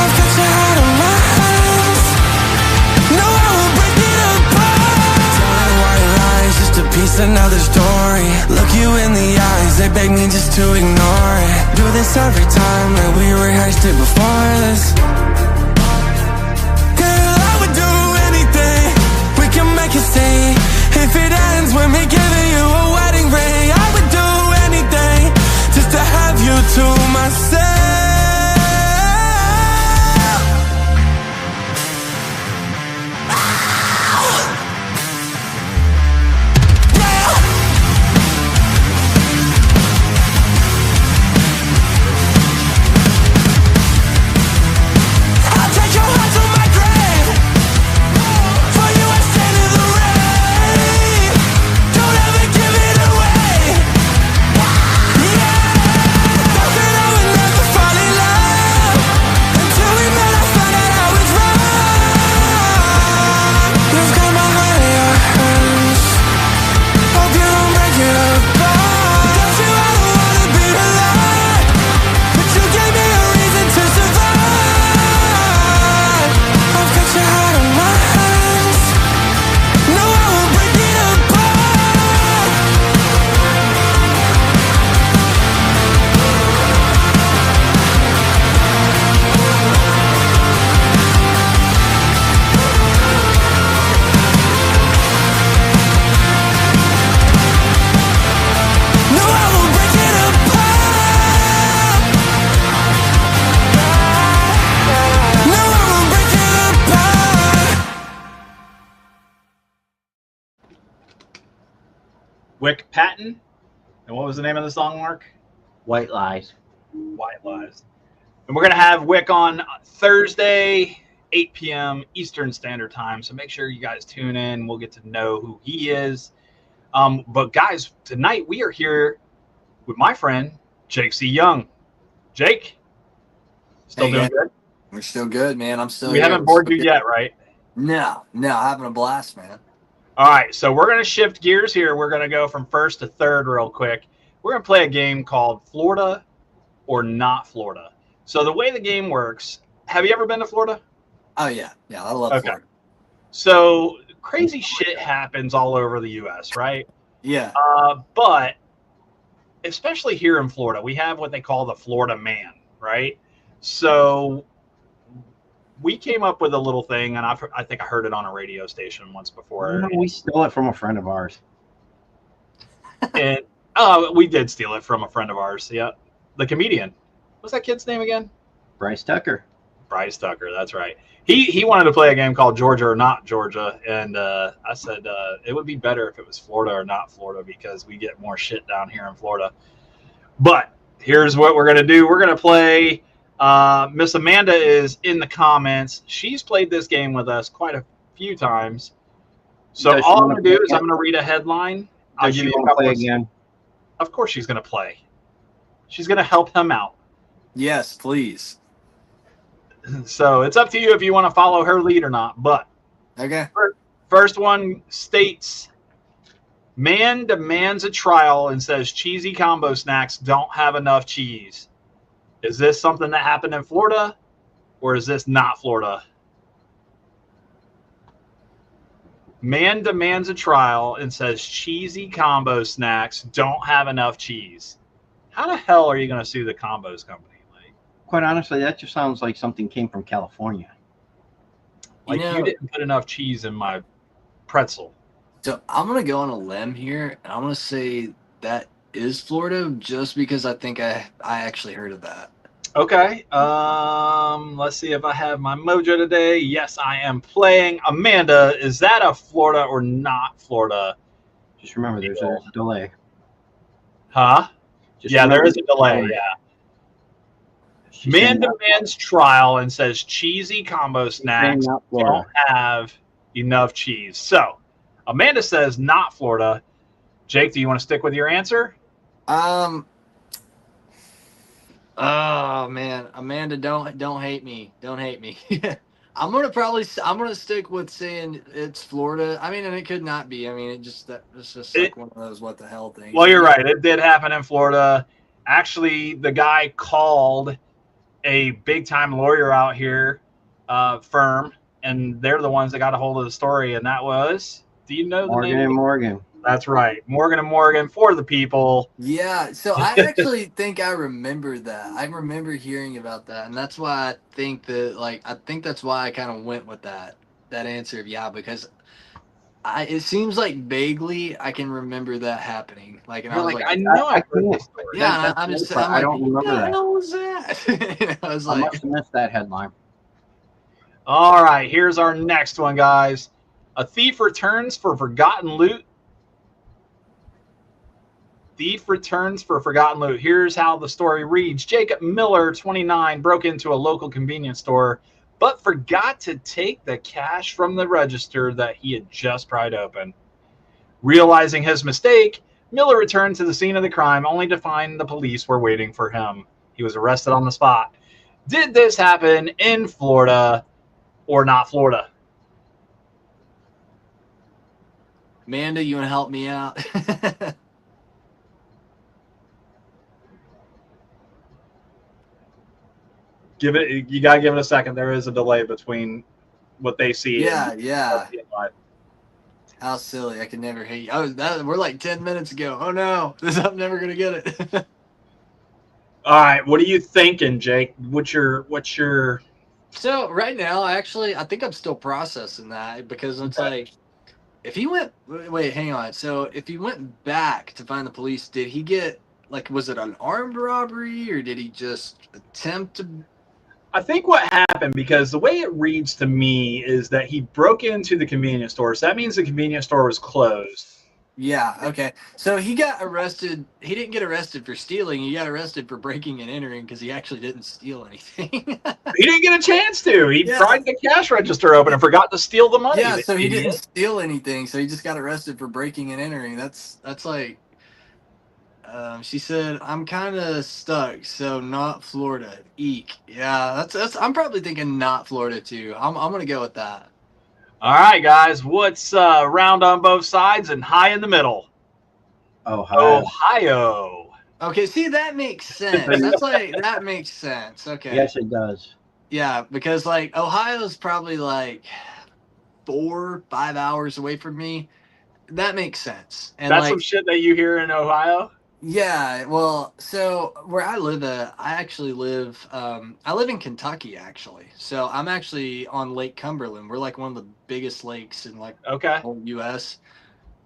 D: I've got your heart in my hands. No, I won't break it apart. Telling white lies just to piece another story. Look you in the eyes, they beg me just to ignore it. Do this every time that we rehearsed it before this. Girl, I would do anything, we can make it stay. If it ends with me giving you a wedding ring, I would do anything just to have you to myself. I'll take your heart to my grave. For you I stand in the rain. Don't ever give it away. Yeah. Thought that I would never fall in love. Until we met I found out I was wrong. You've got my heart in your hands. Hope you don't break it apart. Don't you ever wanna be alone, but you gave me a reason to survive. I've got your heart in my hands. No, I won't break it apart. No, I won't break it apart. No, I won't break it apart.
B: Wick Patton. And what was the name of the song, Mark?
C: White Lies.
B: White Lies. And we're going to have Wick on Thursday, 8 p.m. Eastern Standard Time. So make sure you guys tune in. We'll get to know who he is. But guys, tonight we are here with my friend, Jake C. Young. Jake, still
A: Hey,
B: doing
A: guys.
B: good?
A: We're still good, man. I'm still
B: We
A: here.
B: haven't
A: We're
B: bored
A: still
B: you
A: good.
B: yet, right?
A: No, having a blast, man.
B: All right, so we're going to shift gears here. We're going to go from first to third real quick. We're going to play a game called Florida or Not Florida. So the way the game works, have you ever been to Florida?
A: Oh yeah, I love
B: Okay.
A: Florida.
B: So crazy shit happens all over the U.S., right?
A: Yeah.
B: But especially here in Florida, we have what they call the Florida man, right? So we came up with a little thing, and I think I heard it on a radio station once before.
C: No, we stole it from a friend of ours.
B: And we did steal it from a friend of ours. Yeah, the comedian. What's that kid's name again?
C: Bryce Tucker.
B: Bryce Tucker. That's right. He wanted to play a game called Georgia or Not Georgia, and I said it would be better if it was Florida or not Florida because we get more shit down here in Florida. But here's what we're gonna do. We're gonna play. Miss Amanda is in the comments. She's played this game with us quite a few times. So all I'm gonna do is I'm gonna read a headline. I'll give you a couple again. Of course she's gonna play. She's gonna help him out.
A: Yes, please.
B: So it's up to you if you want to follow her lead or not. But
A: okay.
B: First one states, man demands a trial and says cheesy combo snacks don't have enough cheese. Is this something that happened in Florida, or is this not Florida? Man demands a trial and says cheesy combo snacks don't have enough cheese. How the hell are you going to sue the combos company?
C: Quite honestly, that just sounds like something came from California.
B: Like, you didn't put enough cheese in my pretzel.
A: So I'm going to go on a limb here, and I'm going to say that is Florida just because I think I actually heard of that.
B: Okay. Let's see if I have my mojo today. Yes, I am playing. Amanda, is that a Florida or not Florida?
C: Just remember, there's a delay.
B: Huh? Yeah, there is a delay, yeah. Man demands trial and says cheesy combo snacks don't have enough cheese. So, Amanda says not Florida. Jake, do you want to stick with your answer?
A: Oh man, Amanda, don't hate me. Don't hate me. I'm gonna stick with saying it's Florida. I mean, and it could not be. I mean, it's just like one of those what the hell things.
B: Well, you're right. It did happen in Florida. Actually, the guy called a big-time lawyer out here firm, and they're the ones that got a hold of the story, and that was, do you know the
C: Morgan
B: name?
C: & Morgan.
B: That's right. Morgan & Morgan for the people.
A: Yeah, so I actually think I remember that. I remember hearing about that, and that's why I think that's why I kind of went with that answer of yeah, because it seems like vaguely I can remember that happening. Like, and I was like,
B: I know I heard this story.
A: Yeah, I'm like,
C: I don't remember that.
A: What the hell was that? I was like,
C: I must have missed that headline.
B: All right, here's our next one, guys. A thief returns for forgotten loot. Thief returns for forgotten loot. Here's how the story reads. Jacob Miller, 29, broke into a local convenience store, but forgot to take the cash from the register that he had just pried open. Realizing his mistake, Miller returned to the scene of the crime only to find the police were waiting for him. He was arrested on the spot. Did this happen in Florida or not Florida?
A: Amanda, you want to help me out?
B: You gotta give it a second. There is a delay between what they see.
A: Yeah. How silly! I can never hate you. We're like 10 minutes ago. Oh no, I'm never gonna get it.
B: All right, what are you thinking, Jake? What's your?
A: So right now, I think I'm still processing that because it's like, if he went, wait, hang on. So if he went back to find the police, did he get was it an armed robbery or did he just attempt to?
B: I think what happened, because the way it reads to me is that he broke into the convenience store. So that means the convenience store was closed.
A: Yeah, okay. So he got arrested. He didn't get arrested for stealing. He got arrested for breaking and entering because he actually didn't steal anything.
B: He didn't get a chance to. He pried the cash register open and forgot to steal the money.
A: Yeah, so he didn't steal anything. So he just got arrested for breaking and entering. That's like... she said, I'm kind of stuck, so not Florida. Eek. Yeah, that's. I'm probably thinking not Florida too. I'm gonna go with that.
B: All right, guys. What's round on both sides and high in the middle? Ohio.
A: Okay, see, that makes sense. That makes sense. Okay.
C: Yes, it does.
A: Yeah, because like Ohio's probably like 4, 5 hours away from me. That makes sense. And
B: That's some
A: like,
B: shit that you hear in Ohio.
A: yeah, well, so where I live at, I actually live, I live in Kentucky actually. So I'm actually on Lake Cumberland. We're like one of the biggest lakes in like
B: Okay.
A: whole US.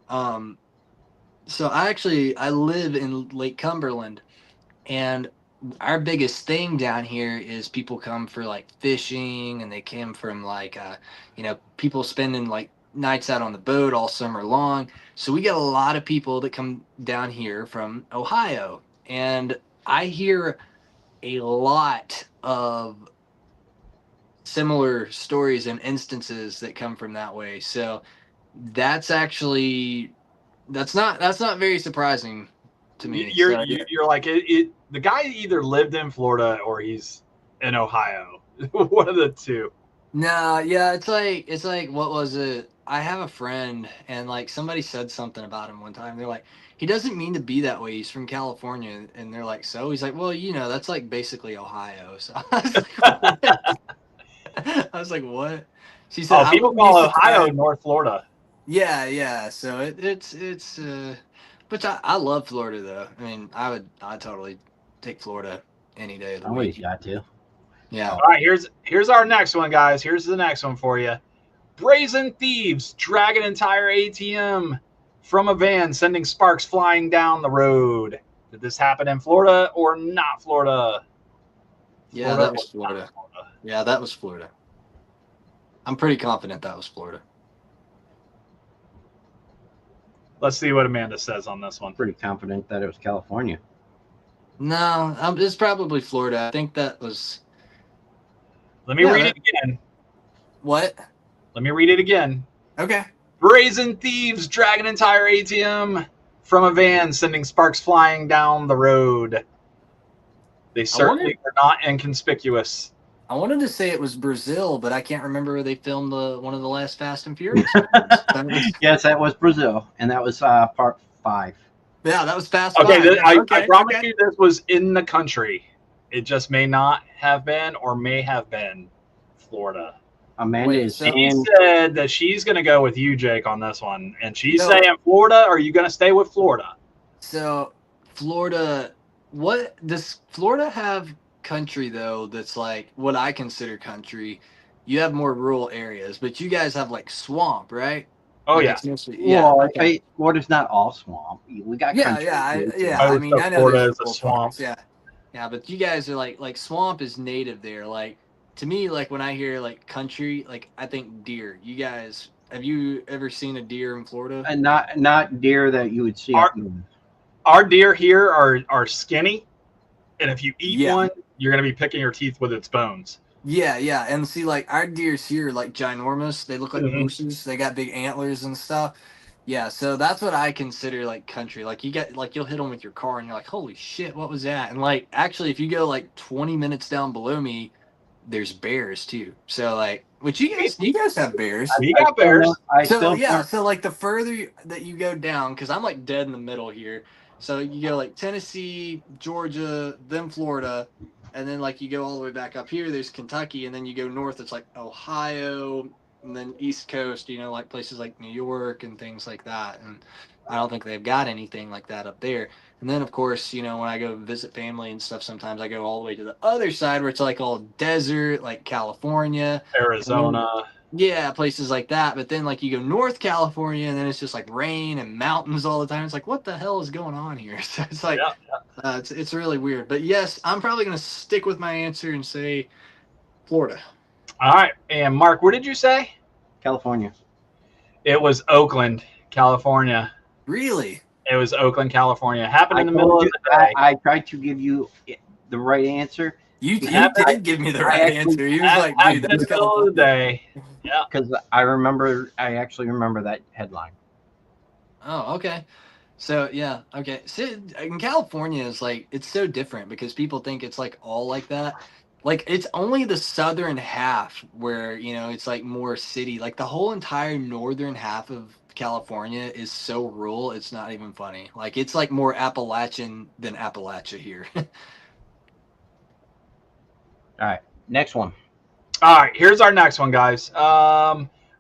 A: Um, so I live in Lake Cumberland, and our biggest thing down here is people come for like fishing, and they came from like people spending like nights out on the boat all summer long. So we get a lot of people that come down here from Ohio, and I hear a lot of similar stories and instances that come from that way. So that's actually that's not very surprising to me.
B: You're
A: So yeah.
B: you're like it. The guy either lived in Florida or he's in Ohio. One of the two.
A: No, yeah, it's like what was it? I have a friend, and like somebody said something about him one time. They're like, he doesn't mean to be that way. He's from California, and they're like, so he's like, well, that's like basically Ohio. So I was like, what? I was like, what? She said,
B: Oh,
A: I
B: people
A: wouldn't be
B: call Ohio
A: surprised.
B: North Florida.
A: Yeah, yeah. So it's but I love Florida though. I mean, I'd totally take Florida any day of the
C: Always
A: week.
C: got to.
A: Yeah.
B: All right, here's our next one, guys. Here's the next one for you. Brazen thieves drag an entire ATM from a van, sending sparks flying down the road. Did this happen in Florida or not Florida?
A: Yeah,
B: Florida
A: that
B: or
A: was
B: not
A: Florida.
B: Florida?
A: Yeah, that was Florida. I'm pretty confident that was Florida.
B: Let's see what Amanda says on this one.
C: Pretty confident that it was California.
A: No, it's probably Florida. I think that was.
B: Let me
A: Yeah,
B: read it again.
A: what?
B: Let me read it again.
A: Okay.
B: Brazen thieves drag an entire ATM from a van, sending sparks flying down the road. They certainly were not inconspicuous.
A: I wanted to say it was Brazil, but I can't remember where they filmed one of the last Fast and Furious movies.
C: Yes, that was Brazil, and that was part 5.
A: Yeah, that was Fast
B: Okay,
A: Five. Yeah,
B: I
A: okay,
B: promise
A: okay.
B: you this was in the country. It just may not have been or may have been Florida.
C: Amanda
A: Wait,
C: is
A: so
B: She
C: in.
B: said that she's going to go with you, Jake, on this one. And she's
A: No.
B: saying Florida. Are you going to stay with Florida?
A: so Florida. What does Florida have country though? That's like what I consider country. You have more rural areas, but you guys have like swamp, right?
B: Oh,
A: Like
B: yeah.
A: it's mostly
C: Well,
A: okay.
C: Florida's not all swamp. We got
A: Yeah,
C: country.
A: yeah, yeah. I
B: Most
A: mean,
B: of
A: I know
B: Florida
A: there's
B: is a
A: rural
B: swamp.
A: parts. Yeah, yeah, but you guys are like swamp is native there. Like to me, like when I hear like country, like I think deer. You guys, have you ever seen a deer in Florida?
C: And not deer that you would see
B: Our,
C: up north.
B: our deer here are skinny. And if you eat
A: Yeah,
B: one, you're going to be picking your teeth with its bones.
A: yeah, yeah. And see, like our deers here, are, like ginormous. They look like
B: Mhm.
A: mooses. They got big antlers and stuff. Yeah, so that's what I consider like country. Like you get like you'll hit them with your car, and you're like, holy shit, what was that? And like actually, if you go like 20 minutes down below me, there's bears too. So like, which you guys have bears.
B: We got bears.
A: So yeah, so like the further that you go down, because I'm like dead in the middle here. So you go like Tennessee, Georgia, then Florida, and then like you go all the way back up here. There's Kentucky, and then you go north. It's like Ohio, and then East Coast. Like places like New York and things like that. And I don't think they've got anything like that up there. And then of course, when I go visit family and stuff, sometimes I go all the way to the other side where it's like all desert, like California.
B: Arizona.
A: Yeah, places like that. But then, like, you go North California, and then it's just like rain and mountains all the time. It's like, what the hell is going on here? So it's like,
B: Yeah.
A: it's really weird. But yes, I'm probably gonna stick with my answer and say Florida.
B: All right. And Mark, what did you say?
C: California.
B: It was Oakland, California.
A: Really?
B: It was Oakland, California. It happened in the
C: told
B: middle of
C: you-
B: the day.
C: I tried to give you the right answer
A: You
B: happened-
A: did give me the right
C: actually-
A: answer. He was like,
B: Happened
A: dude,
B: in
A: that's
B: the middle of the
A: California.
B: day. Yeah.
C: because I actually remember that headline.
A: Oh, okay. So yeah, okay. So in California is like it's so different because people think it's like all like that. Like it's only the southern half where, it's like more city. Like the whole entire northern half of California is so rural, it's not even funny. Like it's like more Appalachian than Appalachia here.
C: All right, next one.
B: All right, here's our next one, guys.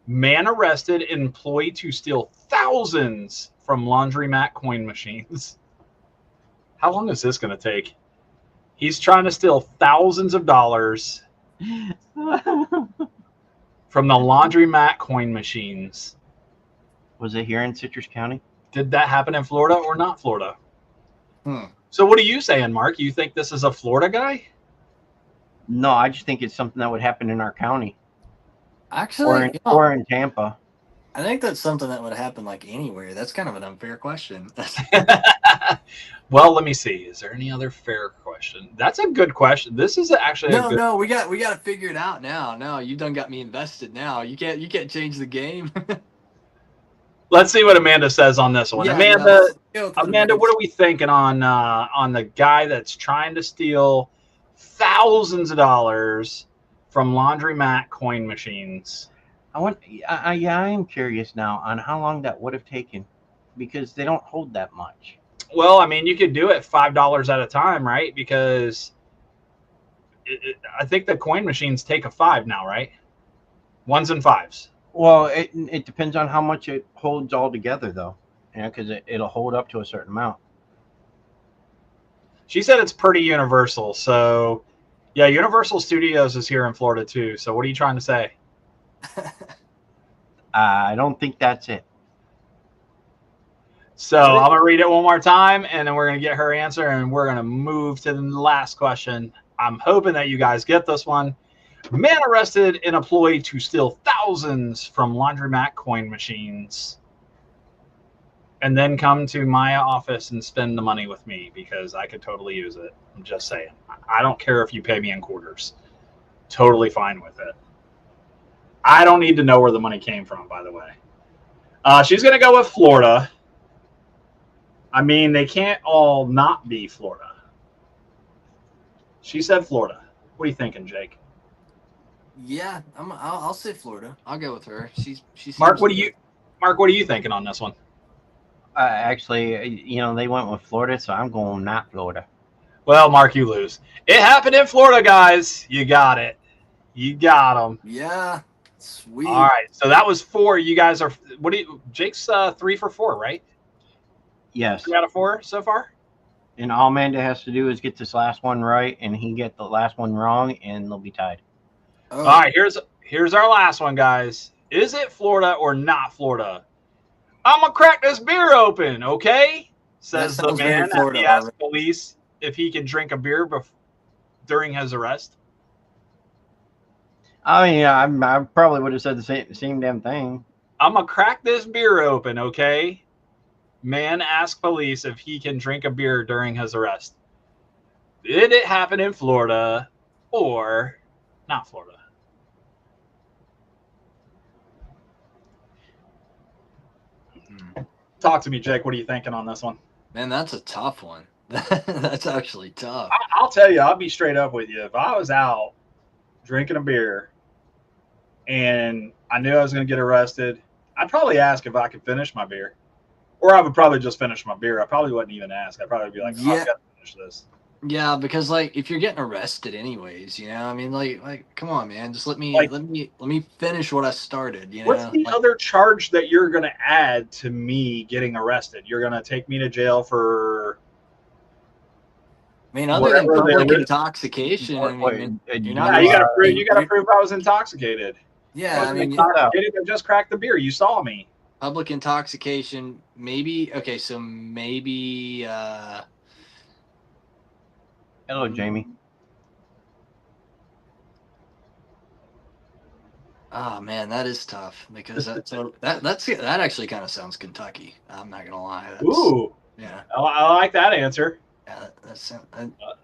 B: Man arrested, employee to steal thousands from laundromat coin machines. How long is this going to take? He's trying to steal thousands of dollars from the laundromat coin machines.
C: Was it here in Citrus County?
B: Did that happen in Florida or not Florida?
A: Hmm.
B: So what are you saying, Mark? You think this is a Florida guy?
C: No, I just think it's something that would happen in our county
A: Actually,
C: or in Tampa.
A: I think that's something that would happen like anywhere. That's kind of an unfair question.
B: Well, let me see. Is there any other fair question? That's a good question. This is actually a good...
A: No, we got to figure it out now. No, you done got me invested now. You can't change the game.
B: Let's see what Amanda says on this one.
A: Yeah,
B: Amanda, what are we thinking on the guy that's trying to steal thousands of dollars from laundromat coin machines?
C: I am curious now on how long that would have taken, because they don't hold that much.
B: Well, I mean, you could do it $5 at a time, right? Because I think the coin machines take a 5 now, right? 1s and 5s.
C: Well, it depends on how much it holds all together, though. Yeah, because it'll hold up to a certain amount.
B: She said it's pretty universal. So, yeah, Universal Studios is here in Florida too. So, what are you trying to say?
C: I don't think that's it.
B: So I'm going to read it one more time, and then we're going to get her answer, and we're going to move to the last question. I'm hoping that you guys get this one. Man arrested an employee to steal thousands from laundromat coin machines and then come to my office and spend the money with me because I could totally use it. I'm just saying. I don't care if you pay me in quarters. Totally fine with it. I don't need to know where the money came from, by the way. She's going to go with Florida. I mean, they can't all not be Florida. She said Florida. What are you thinking, Jake?
A: Yeah, I'll say Florida. I'll go with her. She
B: Mark, what are you thinking on this one?
C: Actually, they went with Florida, so I'm going not Florida.
B: Well, Mark, you lose. It happened in Florida, guys. You got it. You got them.
A: Yeah, sweet.
B: All right, so that was 4. You guys are. Jake's 3 for 4, right?
C: Yes.
B: 3 out of 4 so far.
C: And all Amanda has to do is get this last one right, and he get the last one wrong, and they'll be tied.
B: Oh. All right, here's our last one, guys. Is it Florida or not Florida? I'm gonna crack this beer open, okay? Says the man as he asks police if he can drink a beer during his arrest.
C: I mean, I probably would have said the same damn thing.
B: I'm gonna crack this beer open, okay? Man asks police if he can drink a beer during his arrest. Did it happen in Florida or not Florida? Talk to me, Jake. What are you thinking on this one?
A: Man, that's a tough one. That's actually tough.
B: I'll tell you, I'll be straight up with you. If I was out drinking a beer and I knew I was going to get arrested, I'd probably ask if I could finish my beer. Or I would probably just finish my beer. I probably wouldn't even ask. I'd probably be like, oh, I've got to finish this.
A: Yeah, because if you're getting arrested anyways, I mean, like, come on, man, just let me finish what I started.
B: What's the other charge that you're gonna add to me getting arrested? You're gonna take me to jail for?
A: I mean, other than public intoxication,
B: you gotta prove I was intoxicated.
A: Yeah, I mean,
B: I just cracked the beer. You saw me.
A: Public intoxication, maybe. Okay, so maybe.
C: Hello, Jamie.
A: Oh man, that is tough because that actually kind of sounds Kentucky. I'm not gonna lie.
B: Ooh,
A: yeah,
B: I like that answer.
A: Yeah,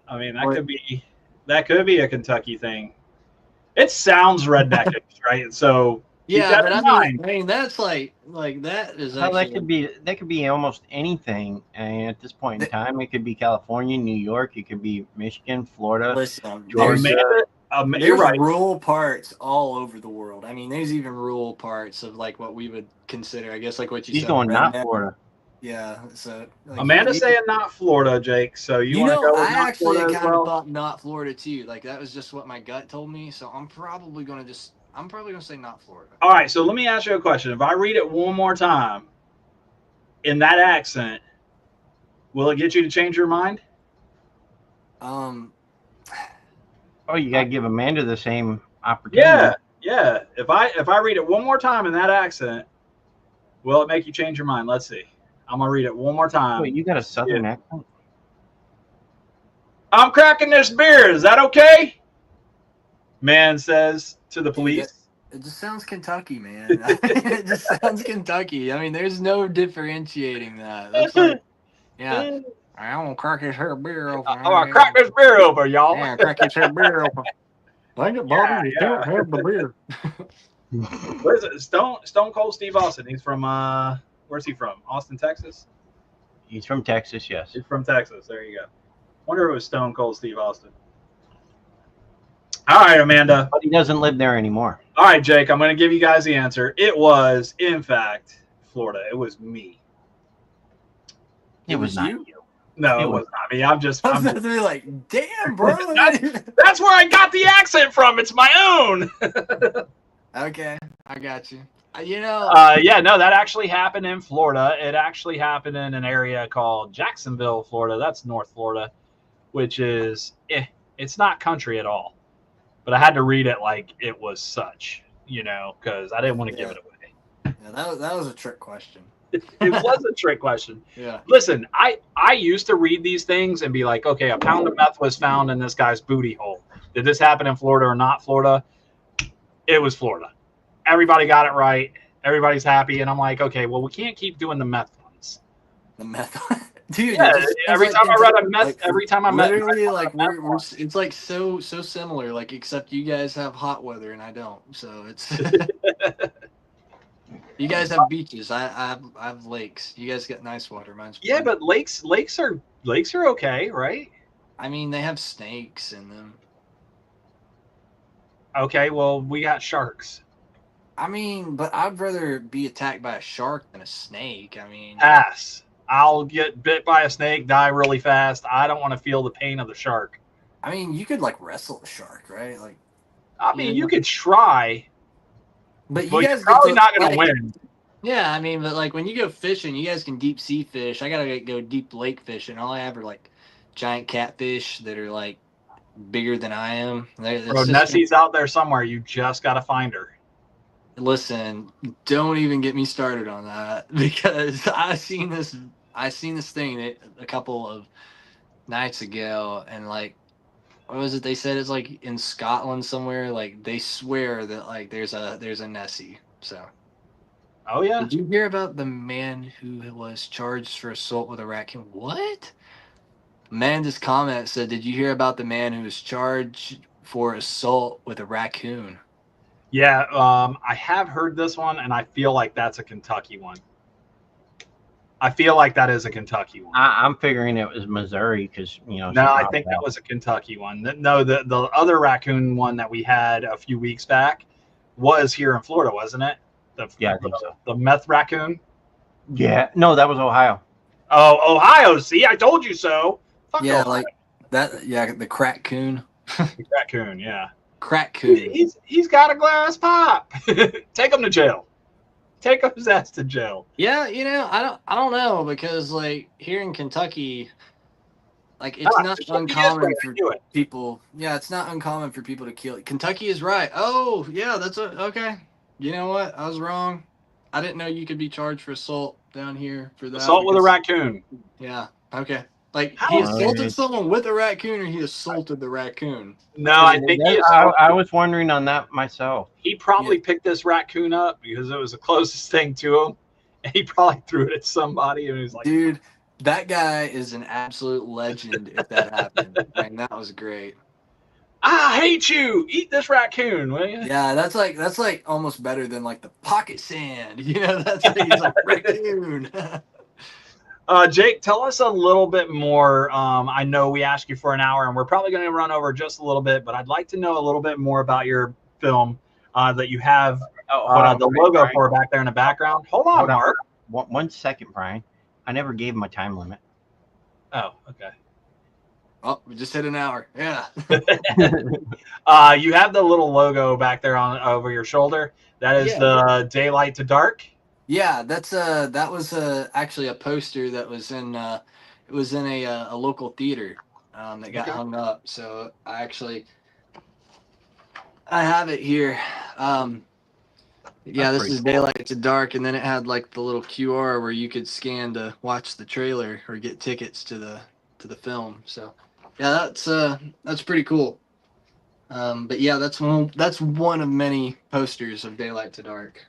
B: I mean, that could be a Kentucky thing. It sounds redneckish, right? So
A: yeah, but I mean, that's like that is.
C: Well, that could be almost anything. And at this point in time, it could be California, New York. It could be Michigan, Florida,
A: Georgia. There's
B: right.
A: rural parts all over the world. I mean, there's even rural parts of like what we would consider, I guess, like what you said.
C: He's going not Florida.
A: Yeah. So like
B: Amanda's saying not Florida, Jake. So you want to go with
A: I
B: not
A: actually
B: Florida as
A: kind of
B: well?
A: thought not Florida too. Like that was just what my gut told me. So I'm probably gonna say not Florida.
B: All right. So let me ask you a question. If I read it one more time in that accent, will it get you to change your mind?
A: Um.
C: Oh, you gotta give Amanda the same opportunity.
B: Yeah. Yeah. If I read it one more time in that accent, will it make you change your mind? Let's see. I'm gonna read it one more time.
C: Wait, you got a southern accent?
B: I'm cracking this beer. Is that okay? Man says to the police.
A: It just sounds Kentucky, man. It just sounds Kentucky. I mean, there's no differentiating that. That's like, yeah. I want to crack this here beer open.
B: I want to crack this beer open, y'all.
A: Yeah, crack this here beer open. Thank it, Bobby. You can't have the beer.
B: What is it? Stone Cold Steve Austin. He's from where's he from? Austin, Texas?
C: He's from Texas, yes.
B: He's from Texas. There you go. Wonder if it was Stone Cold Steve Austin. All right, Amanda.
C: But he doesn't live there anymore.
B: All right, Jake. I'm going to give you guys the answer. It was, in fact, Florida. It was me.
C: It was not
A: you?
B: No, it was not me. I'm just
A: like, damn, bro.
B: that's where I got the accent from. It's my own.
A: Okay, I got you. You know.
B: Yeah, no, that actually happened in Florida. It actually happened in an area called Jacksonville, Florida. That's North Florida, which is it's not country at all. But I had to read it like it was such, because I didn't want to give it away.
A: Yeah, that was a trick question.
B: It was a trick question.
A: Yeah.
B: Listen, I used to read these things and be like, okay, a pound of meth was found in this guy's booty hole. Did this happen in Florida or not Florida? It was Florida. Everybody got it right. Everybody's happy. And I'm like, okay, well, we can't keep doing the meth ones.
A: The meth one? Dude,
B: yeah, every time I read a meth,
A: like,
B: every time I met,
A: literally, like we're it's like so similar. Like, except you guys have hot weather and I don't. So it's you guys have beaches. I have lakes. You guys get nice water. Mine's
B: but lakes are okay, right?
A: I mean, they have snakes in them.
B: Okay, well, we got sharks.
A: I mean, but I'd rather be attacked by a shark than a snake. I mean,
B: pass. I'll get bit by a snake, die really fast. I don't want to feel the pain of the shark.
A: I mean, you could like wrestle a shark, right? Like,
B: I mean, you could try,
A: but you guys
B: you're probably not going to win.
A: Yeah, I mean, but like when you go fishing, you guys can deep sea fish. I gotta go deep lake fishing. All I have are like giant catfish that are like bigger than I am.
B: Bro, Nessie's out there somewhere. You just got to find her.
A: Listen, don't even get me started on that because I seen this thing a couple of nights ago, and like, what was it they said? It's like in Scotland somewhere. Like they swear that like there's a Nessie. So.
B: Oh yeah.
A: Did you hear about the man who was charged for assault with a raccoon? What? Amanda's comment said, "Did you hear about the man who was charged for assault with a raccoon?"
B: Yeah, I have heard this one, and I feel like that's a Kentucky one. I feel like that is a Kentucky one.
C: I'm figuring it was Missouri because
B: No, I think that was a Kentucky one. No, the other raccoon one that we had a few weeks back was here in Florida, wasn't it?
C: Yeah, I think so.
B: The meth raccoon?
C: Yeah. No, that was Ohio.
B: Oh, Ohio. See, I told you so. Fuck
A: yeah,
B: Ohio.
A: like that. Yeah, the crack coon.
B: The raccoon, yeah.
A: Crack coon.
B: He's got a glass pop. Take him to jail. Take his ass to jail.
A: Yeah, I don't know because like here in Kentucky, like it's not uncommon for people. Yeah, it's not uncommon for people to kill. Kentucky is right. Oh, yeah, okay. You know what? I was wrong. I didn't know you could be charged for assault down here for that.
B: Assault with a raccoon.
A: Yeah. Okay. Like he assaulted someone with a raccoon, or he assaulted the raccoon.
B: No, I think
C: I was wondering on that myself.
B: He probably picked this raccoon up because it was the closest thing to him, and he probably threw it at somebody, and he was like,
A: "Dude, that guy is an absolute legend." If that happened, I mean, that was great.
B: I hate you. Eat this raccoon, will you?
A: Yeah, that's like almost better than like the pocket sand. That's like he's like raccoon.
B: Jake, tell us a little bit more. I know we asked you for an hour, and we're probably going to run over just a little bit, but I'd like to know a little bit more about your film that you have the logo for back there in the background. Hold on, Mark.
C: 1 second, Brian. I never gave him a time limit.
B: Oh, okay.
A: Oh, we just hit an hour. Yeah.
B: You have the little logo back there on over your shoulder. That is
A: Yeah.
B: the daylight to dark.
A: Yeah, that was actually a poster that was in it was in a local theater that got
B: Okay.
A: hung up. So I have it here. Yeah,
C: That's
A: this
C: pretty
A: is
C: cool.
A: Daylight to Dark, and then it had like the little QR where you could scan to watch the trailer or get tickets to the film. So yeah, that's pretty cool. But yeah, that's one of many posters of Daylight to Dark.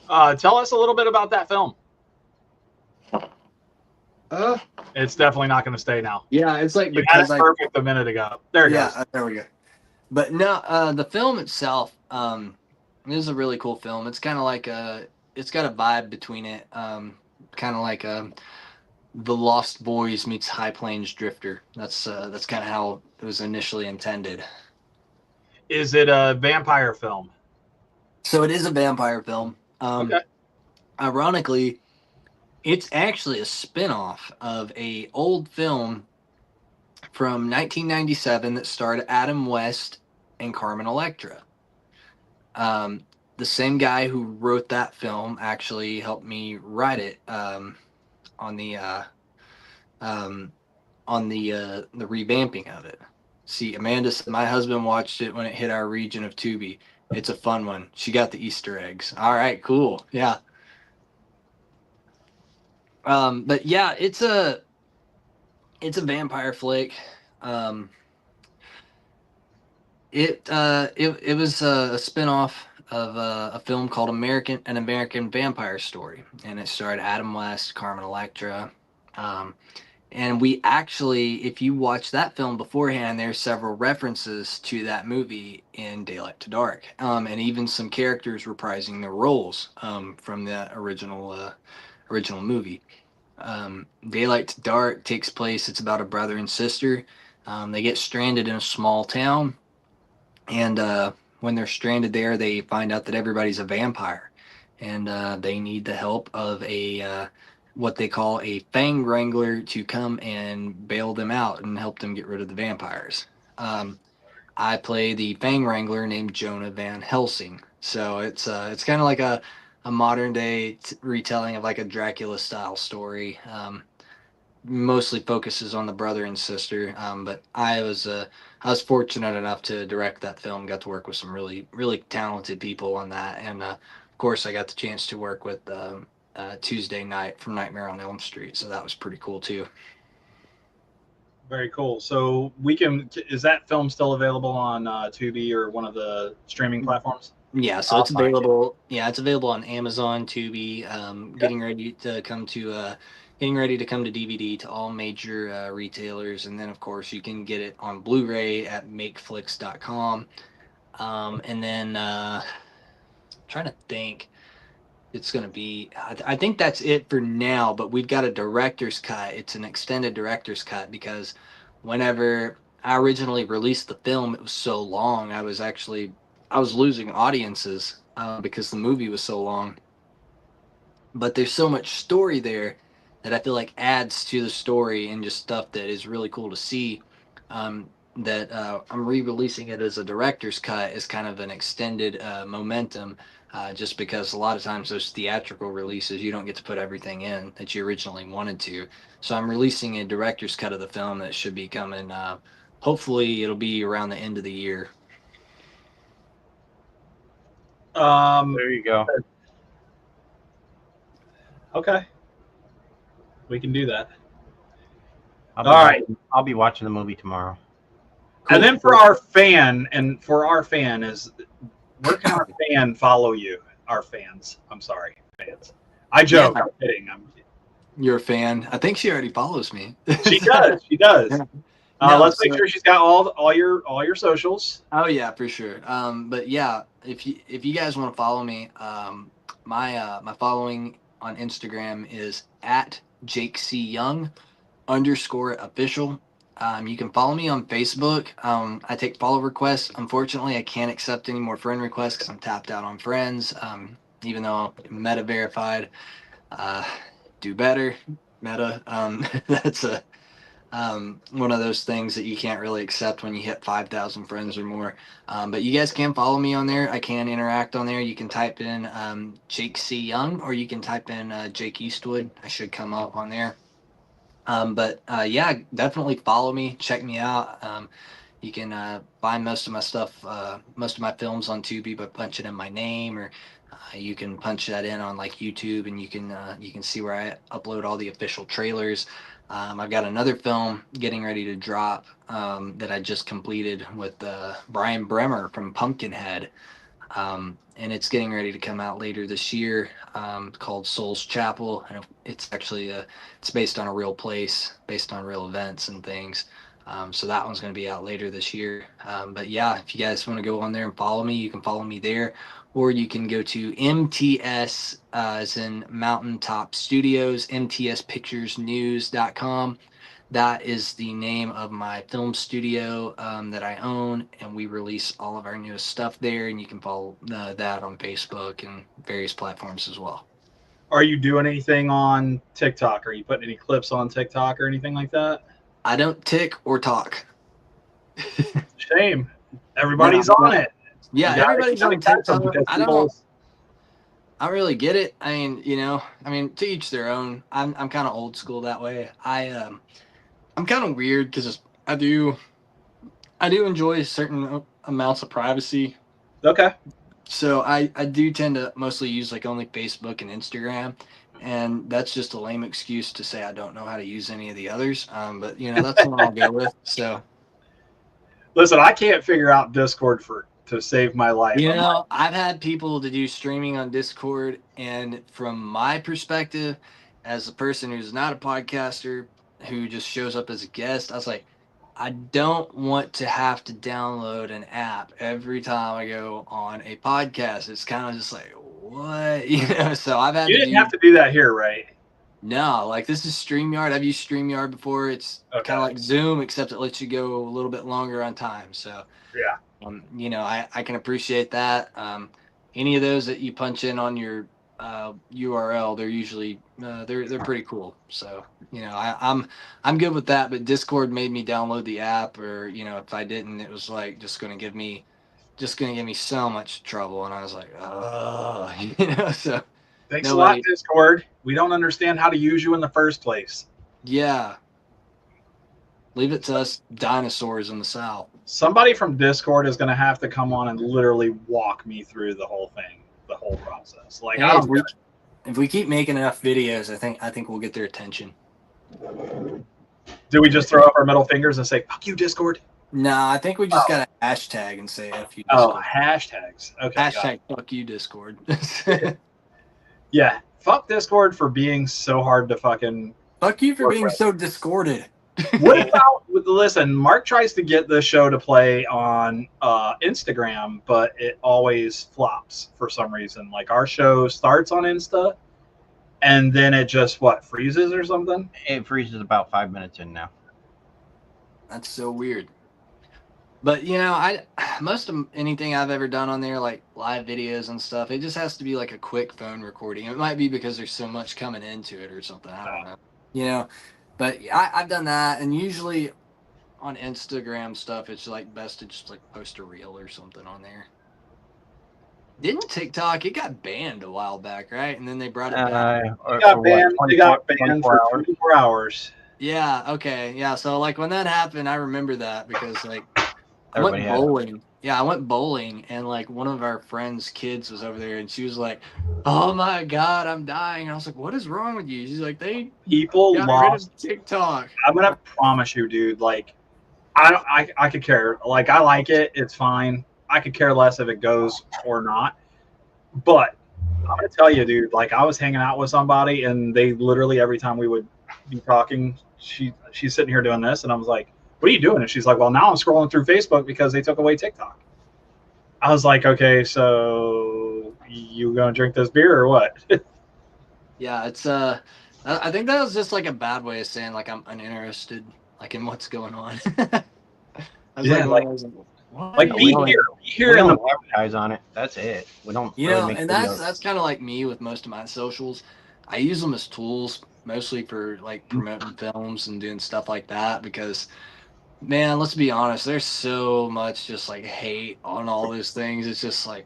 B: Tell us a little bit about that film.
A: Uh,
B: It's definitely not going to stay now.
A: yeah, it's like
B: You had it
A: because I
B: perfect a minute ago. There it goes.
A: there we go. But no, the film itself is a really cool film. It's kind of like it's got a vibe between it, kind of like The Lost Boys meets High Plains Drifter. That's kind of how it was initially intended.
B: Is it a vampire film?
A: So it is a vampire film.
B: Okay.
A: Ironically, it's actually a spin-off of a old film from 1997 that starred Adam West and Carmen Electra. The same guy who wrote that film actually helped me write it on the revamping of it. See, Amanda said my husband watched it when it hit our region of Tubi. It's a fun one. She got the Easter eggs. All right, cool. Yeah. But yeah, it's a vampire flick. Um, it was a spin-off of a film called An American Vampire Story, and it starred Adam West, Carmen Electra. And we actually, if you watch that film beforehand, there's several references to that movie in Daylight to Dark, and even some characters reprising their roles from the original movie. Daylight to Dark takes place. It's about a brother and sister. They get stranded in a small town, and when they're stranded there, they find out that everybody's a vampire, and they need the help of a what they call a fang wrangler to come and bail them out and help them get rid of the vampires. I play the fang wrangler named Jonah Van Helsing, so it's kind of like a modern day retelling of like a Dracula style story. Mostly focuses on the brother and sister, but I was fortunate enough to direct that film. Got to work with some really talented people on that, and of course I got the chance to work with Tuesday Night from Nightmare on Elm Street, so that was pretty cool too.
B: Very cool. So is that film still available on Tubi or one of the streaming platforms?
A: Yeah, so
C: I'll
A: it's
C: find it.
A: available. Yeah, it's available on Amazon, Tubi. Getting ready to come to DVD to all major retailers, and then of course you can get it on Blu-ray at makeflix.com. And then trying to think, it's gonna be. I think that's it for now. But we've got a director's cut. It's an extended director's cut because whenever I originally released the film, it was so long. I was losing audiences because the movie was so long. But there's so much story there that I feel like adds to the story and just stuff that is really cool to see. That I'm re-releasing it as a director's cut as kind of an extended momentum, just because a lot of times those theatrical releases you don't get to put everything in that you originally wanted to. So I'm releasing a director's cut of the film that should be coming. Hopefully, it'll be around the end of the year.
C: There you go.
B: Okay. We can do that.
C: All
B: right.
C: I'll be watching the movie tomorrow.
B: Cool. And then for our fan is, where can our fan follow you? Our fans. I'm sorry, fans. I joke.
A: Yeah.
B: I'm kidding.
A: You're a fan. I think she already follows me.
B: She does. She does.
A: Yeah. No,
B: Let's make sure she's got all your socials.
A: Oh yeah, for sure. But yeah, if you guys want to follow me, my following on Instagram is at Jake C Young _official. You can follow me on Facebook. I take follow requests. Unfortunately, I can't accept any more friend requests because I'm tapped out on friends. Even though I'm meta verified, do better. Meta. That's a one of those things that you can't really accept when you hit 5,000 friends or more. But you guys can follow me on there. I can interact on there. You can type in Jake C. Young, or you can type in Jake Eastwood. I should come up on there. But yeah, definitely follow me. Check me out. You can find most of my stuff, most of my films on Tubi by punching in my name, or you can punch that in on like YouTube, and you can see where I upload all the official trailers. I've got another film getting ready to drop that I just completed with Brian Bremer from Pumpkinhead, and it's getting ready to come out later this year. Called Soul's Chapel, and it's actually it's based on a real place, based on real events and things. So that one's going to be out later this year. But yeah, if you guys want to go on there and follow me, you can follow me there, or you can go to MTS, as in Mountaintop Studios, MTSPicturesNews.com. That is the name of my film studio that I own, and we release all of our newest stuff there. And you can follow that on Facebook and various platforms as well.
B: Are you doing anything on TikTok? Are you putting any clips on TikTok or anything like that?
A: I don't tick or talk.
B: Shame. Everybody's on it.
A: Yeah, everybody's on TikTok. I don't really get it. I mean, to each their own. I'm kind of old school that way. I'm kind of weird because I do enjoy certain amounts of privacy.
B: Okay.
A: So I do tend to mostly use like only Facebook and Instagram, and that's just a lame excuse to say I don't know how to use any of the others. But that's what I'll go with. So
B: listen, I can't figure out Discord to save my life.
A: I've had people to do streaming on Discord, and from my perspective, as a person who's not a podcaster, who just shows up as a guest, I was like, I don't want to have to download an app every time I go on a podcast. It's kind of just like, what? So I've had
B: You didn't have to do that here, right?
A: No, like this is StreamYard. I've used StreamYard before. It's kind of like Zoom, except it lets you go a little bit longer on time. So
B: yeah,
A: I can appreciate that. Any of those that you punch in on your URL, they're usually they're pretty cool. So I'm good with that. But Discord made me download the app, or if I didn't, it was like just gonna give me so much trouble, and I was like, oh, so.
B: Thanks a lot, Discord. We don't understand how to use you in the first place.
A: Yeah. Leave it to us dinosaurs in the South.
B: Somebody from Discord is going to have to come on and literally walk me through the whole thing, the whole process. Like,
A: hey, if we keep making enough videos, I think we'll get their attention.
B: Do we just throw up our middle fingers and say, fuck you, Discord?
A: No, I think we just got a hashtag and say F you, Discord.
B: Oh, hashtags. Okay.
A: Hashtag fuck you, Discord.
B: Yeah. Fuck Discord for being so hard to fucking...
A: Fuck you for being so discorded.
B: What about... Listen, Mark tries to get the show to play on Instagram, but it always flops for some reason. Like, our show starts on Insta, and then it just, freezes or something?
C: It freezes about 5 minutes in now.
A: That's so weird. But most of anything I've ever done on there, like live videos and stuff, it just has to be like a quick phone recording. It might be because there's so much coming into it or something. I don't know. But I've done that, and usually on Instagram stuff, it's like best to just like post a reel or something on there. Didn't TikTok? It got banned a while back, right? And then they brought it back.
B: They got banned for 24 hours.
A: Yeah. Okay. Yeah. So like when that happened, I remember that because like. I went bowling. Yeah, I went bowling, and like one of our friends' kids was over there, and she was like, "Oh my God, I'm dying." And I was like, "What is wrong with you?" She's like,
B: People
A: got rid of TikTok.
B: I'm gonna promise you, dude. Like, I could care. Like, I like it. It's fine. I could care less if it goes or not. But I'm gonna tell you, dude. Like, I was hanging out with somebody, and they literally every time we would be talking, she's sitting here doing this, and I was like, what are you doing? And she's like, well, now I'm scrolling through Facebook because they took away TikTok. I was like, okay, so you gonna drink this beer or what?
A: Yeah, it's I think that was just like a bad way of saying like I'm uninterested like in what's going on.
B: Be here
C: and advertise on it. That's it. We don't.
A: And that's kind of like me with most of my socials. I use them as tools. mostly for like promoting films and doing stuff like that because man, let's be honest, there's so much just like hate on all those things. It's just like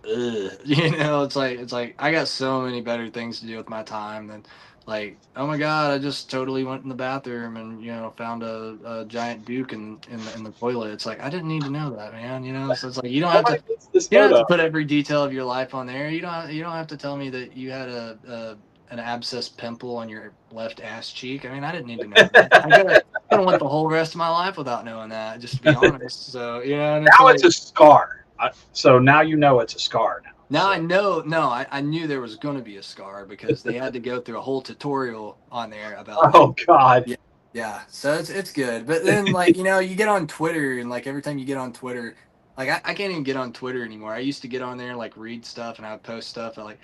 A: ugh. It's like I got so many better things to do with my time than like, oh my god, I just totally went in the bathroom and found a giant Duke in the toilet. It's like I didn't need to know that, man. So it's like
B: Nobody needs this
A: you don't have
B: photo.
A: to put every detail of your life on there. You don't have to tell me that you had an abscess pimple on your left ass cheek. I mean, I didn't need to know that. I went the whole rest of my life without knowing that, just to be honest. So and it's
B: Now
A: like,
B: it's a scar. So now you know it's a scar now.
A: now
B: So.
A: I know. No, I knew there was going to be a scar because they had to go through a whole tutorial on there about.
B: Oh God.
A: Yeah, yeah. So it's good, but then like you get on Twitter and like every time you get on Twitter, like I can't even get on Twitter anymore. I used to get on there and like read stuff and I would post stuff. And, like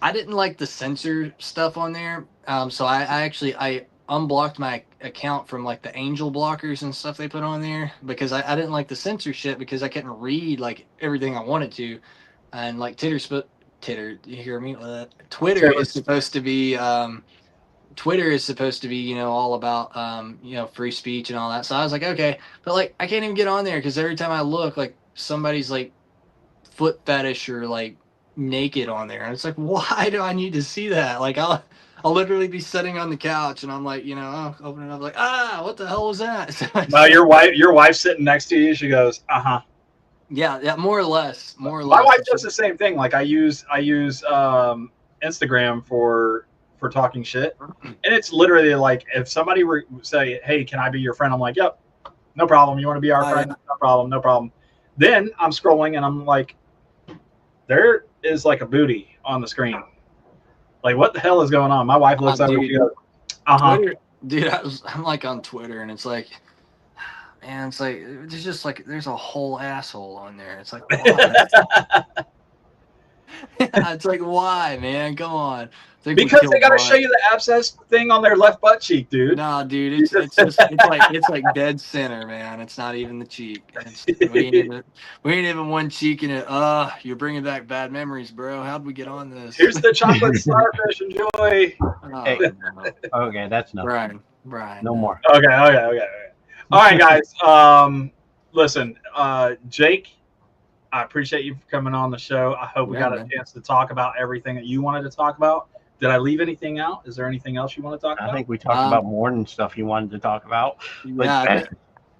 A: I didn't like the censor stuff on there, so I actually unblocked my account from like the angel blockers and stuff they put on there because I didn't like the censorship because I couldn't read like everything I wanted to, and like Titter, you hear me? Twitter is supposed to be all about free speech and all that. So I was like, okay, but like I can't even get on there because every time I look, like somebody's like foot fetish or like naked on there, and it's like, why do I need to see that? Like I'll literally be sitting on the couch and I'm like, open it up like, what the hell was that? So
B: No, your wife's sitting next to you. She goes,
A: yeah, more or less.
B: My wife does the same thing. Like I use Instagram for talking shit, and it's literally like if somebody were say, hey, can I be your friend? I'm like, yep, no problem. You want to be our friend?
A: Yeah.
B: No problem. Then I'm scrolling and I'm like, there is like a booty on the screen. Like, what the hell is going on? My wife looks over. She goes,
A: Twitter, dude, I'm like on Twitter, and it's like, man, it's like there's just like there's a whole asshole on there. It's like, why? It's like, why, man? Come on.
B: Because they got to show you the abscess thing on their left butt cheek, dude.
A: Nah, dude, it's like dead center, man. It's not even the cheek. We ain't even one cheek in it. You're bringing back bad memories, bro. How'd we get on this?
B: Here's the chocolate starfish. Enjoy.
C: Hey, okay, that's enough.
A: Brian.
C: No more.
B: Okay. All right, guys. Listen, Jake, I appreciate you for coming on the show. I hope we got a chance to talk about everything that you wanted to talk about. Did I leave anything out? Is there anything else you want to talk about?
C: I think we talked about more than stuff you wanted to talk about.
A: Yeah,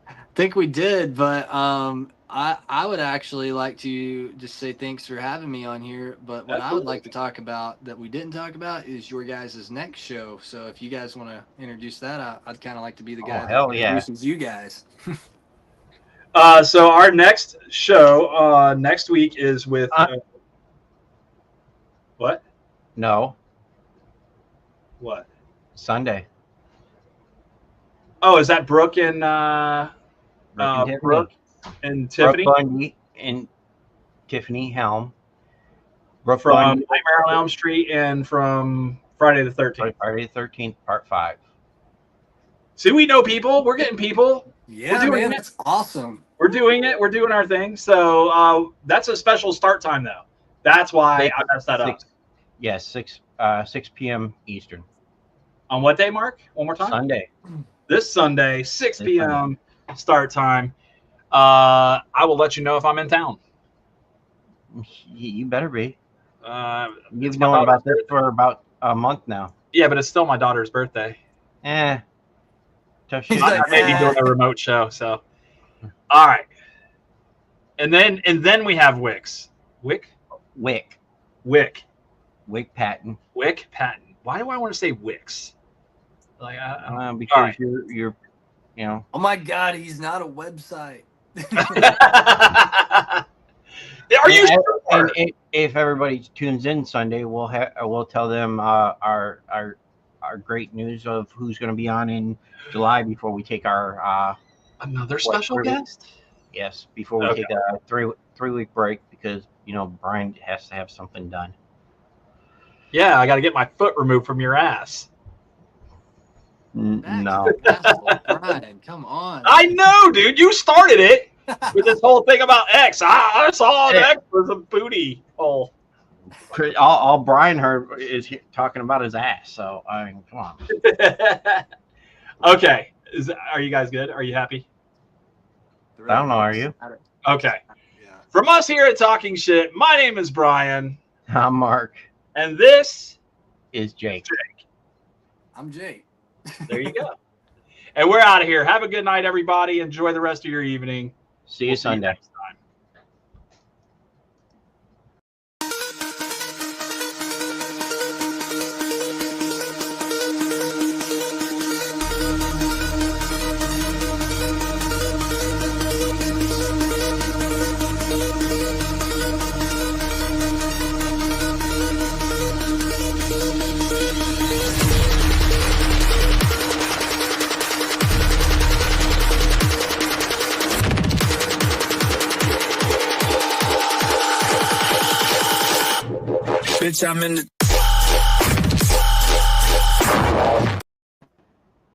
A: I think we did, but I would actually like to just say thanks for having me on here. But what I would like to talk about that we didn't talk about is your guys' next show. So if you guys want to introduce that, I'd kind of like to be the guy that introduces you guys.
B: So our next show next week is with what?
C: No.
B: What?
C: Sunday.
B: Oh, is that Brooke and Brooke and Tiffany?
C: Brooke Bundy and Tiffany Helm.
B: Brooke from Nightmare on Elm Street and from Friday the 13th.
C: Friday the 13th, part 5.
B: See, we know people. We're getting people.
A: Yeah, man, that's awesome.
B: We're doing it. We're doing our thing. So that's a special start time, though. That's why I messed that up.
C: Yes, 6 p.m. Eastern.
B: On what day, Mark? One more time?
C: Sunday.
B: This Sunday, 6 p.m. start time. I will let you know if I'm in town.
C: You better be. You've
B: known
C: about this for about a month now.
B: Yeah, but it's still my daughter's birthday.
C: Tough shit.
B: I may be doing a remote show, so. All right. And then we have Wix. Wick
C: Patton.
B: Wick Patton. Why do I want to say Wix? Like
C: because you're
A: Oh my God, he's not a website.
B: Are you sure?
C: And if everybody tunes in Sunday, we'll tell them our great news of who's going to be on in July before we take our
B: another special guest.
C: Yes, before we take a three-week break because Brian has to have something done.
B: Yeah, I got to get my foot removed from your ass.
C: No,
A: Brian, come on.
B: I know, dude. You started it with this whole thing about X. I saw an X was a booty hole.
C: All Brian heard is talking about his ass. So I mean, come on.
B: Okay, are you guys good? Are you happy?
C: I don't know. Are you?
B: Okay.
A: Yeah.
B: From us here at Talking Shit, my name is Brian,
C: I'm Mark.
B: and this
C: Is Jake.
A: I'm Jake.
B: There you go. And we're out of here. Have a good night, everybody. Enjoy the rest of your evening.
C: See you Sunday.
B: next time.
D: Bitch, I'm in the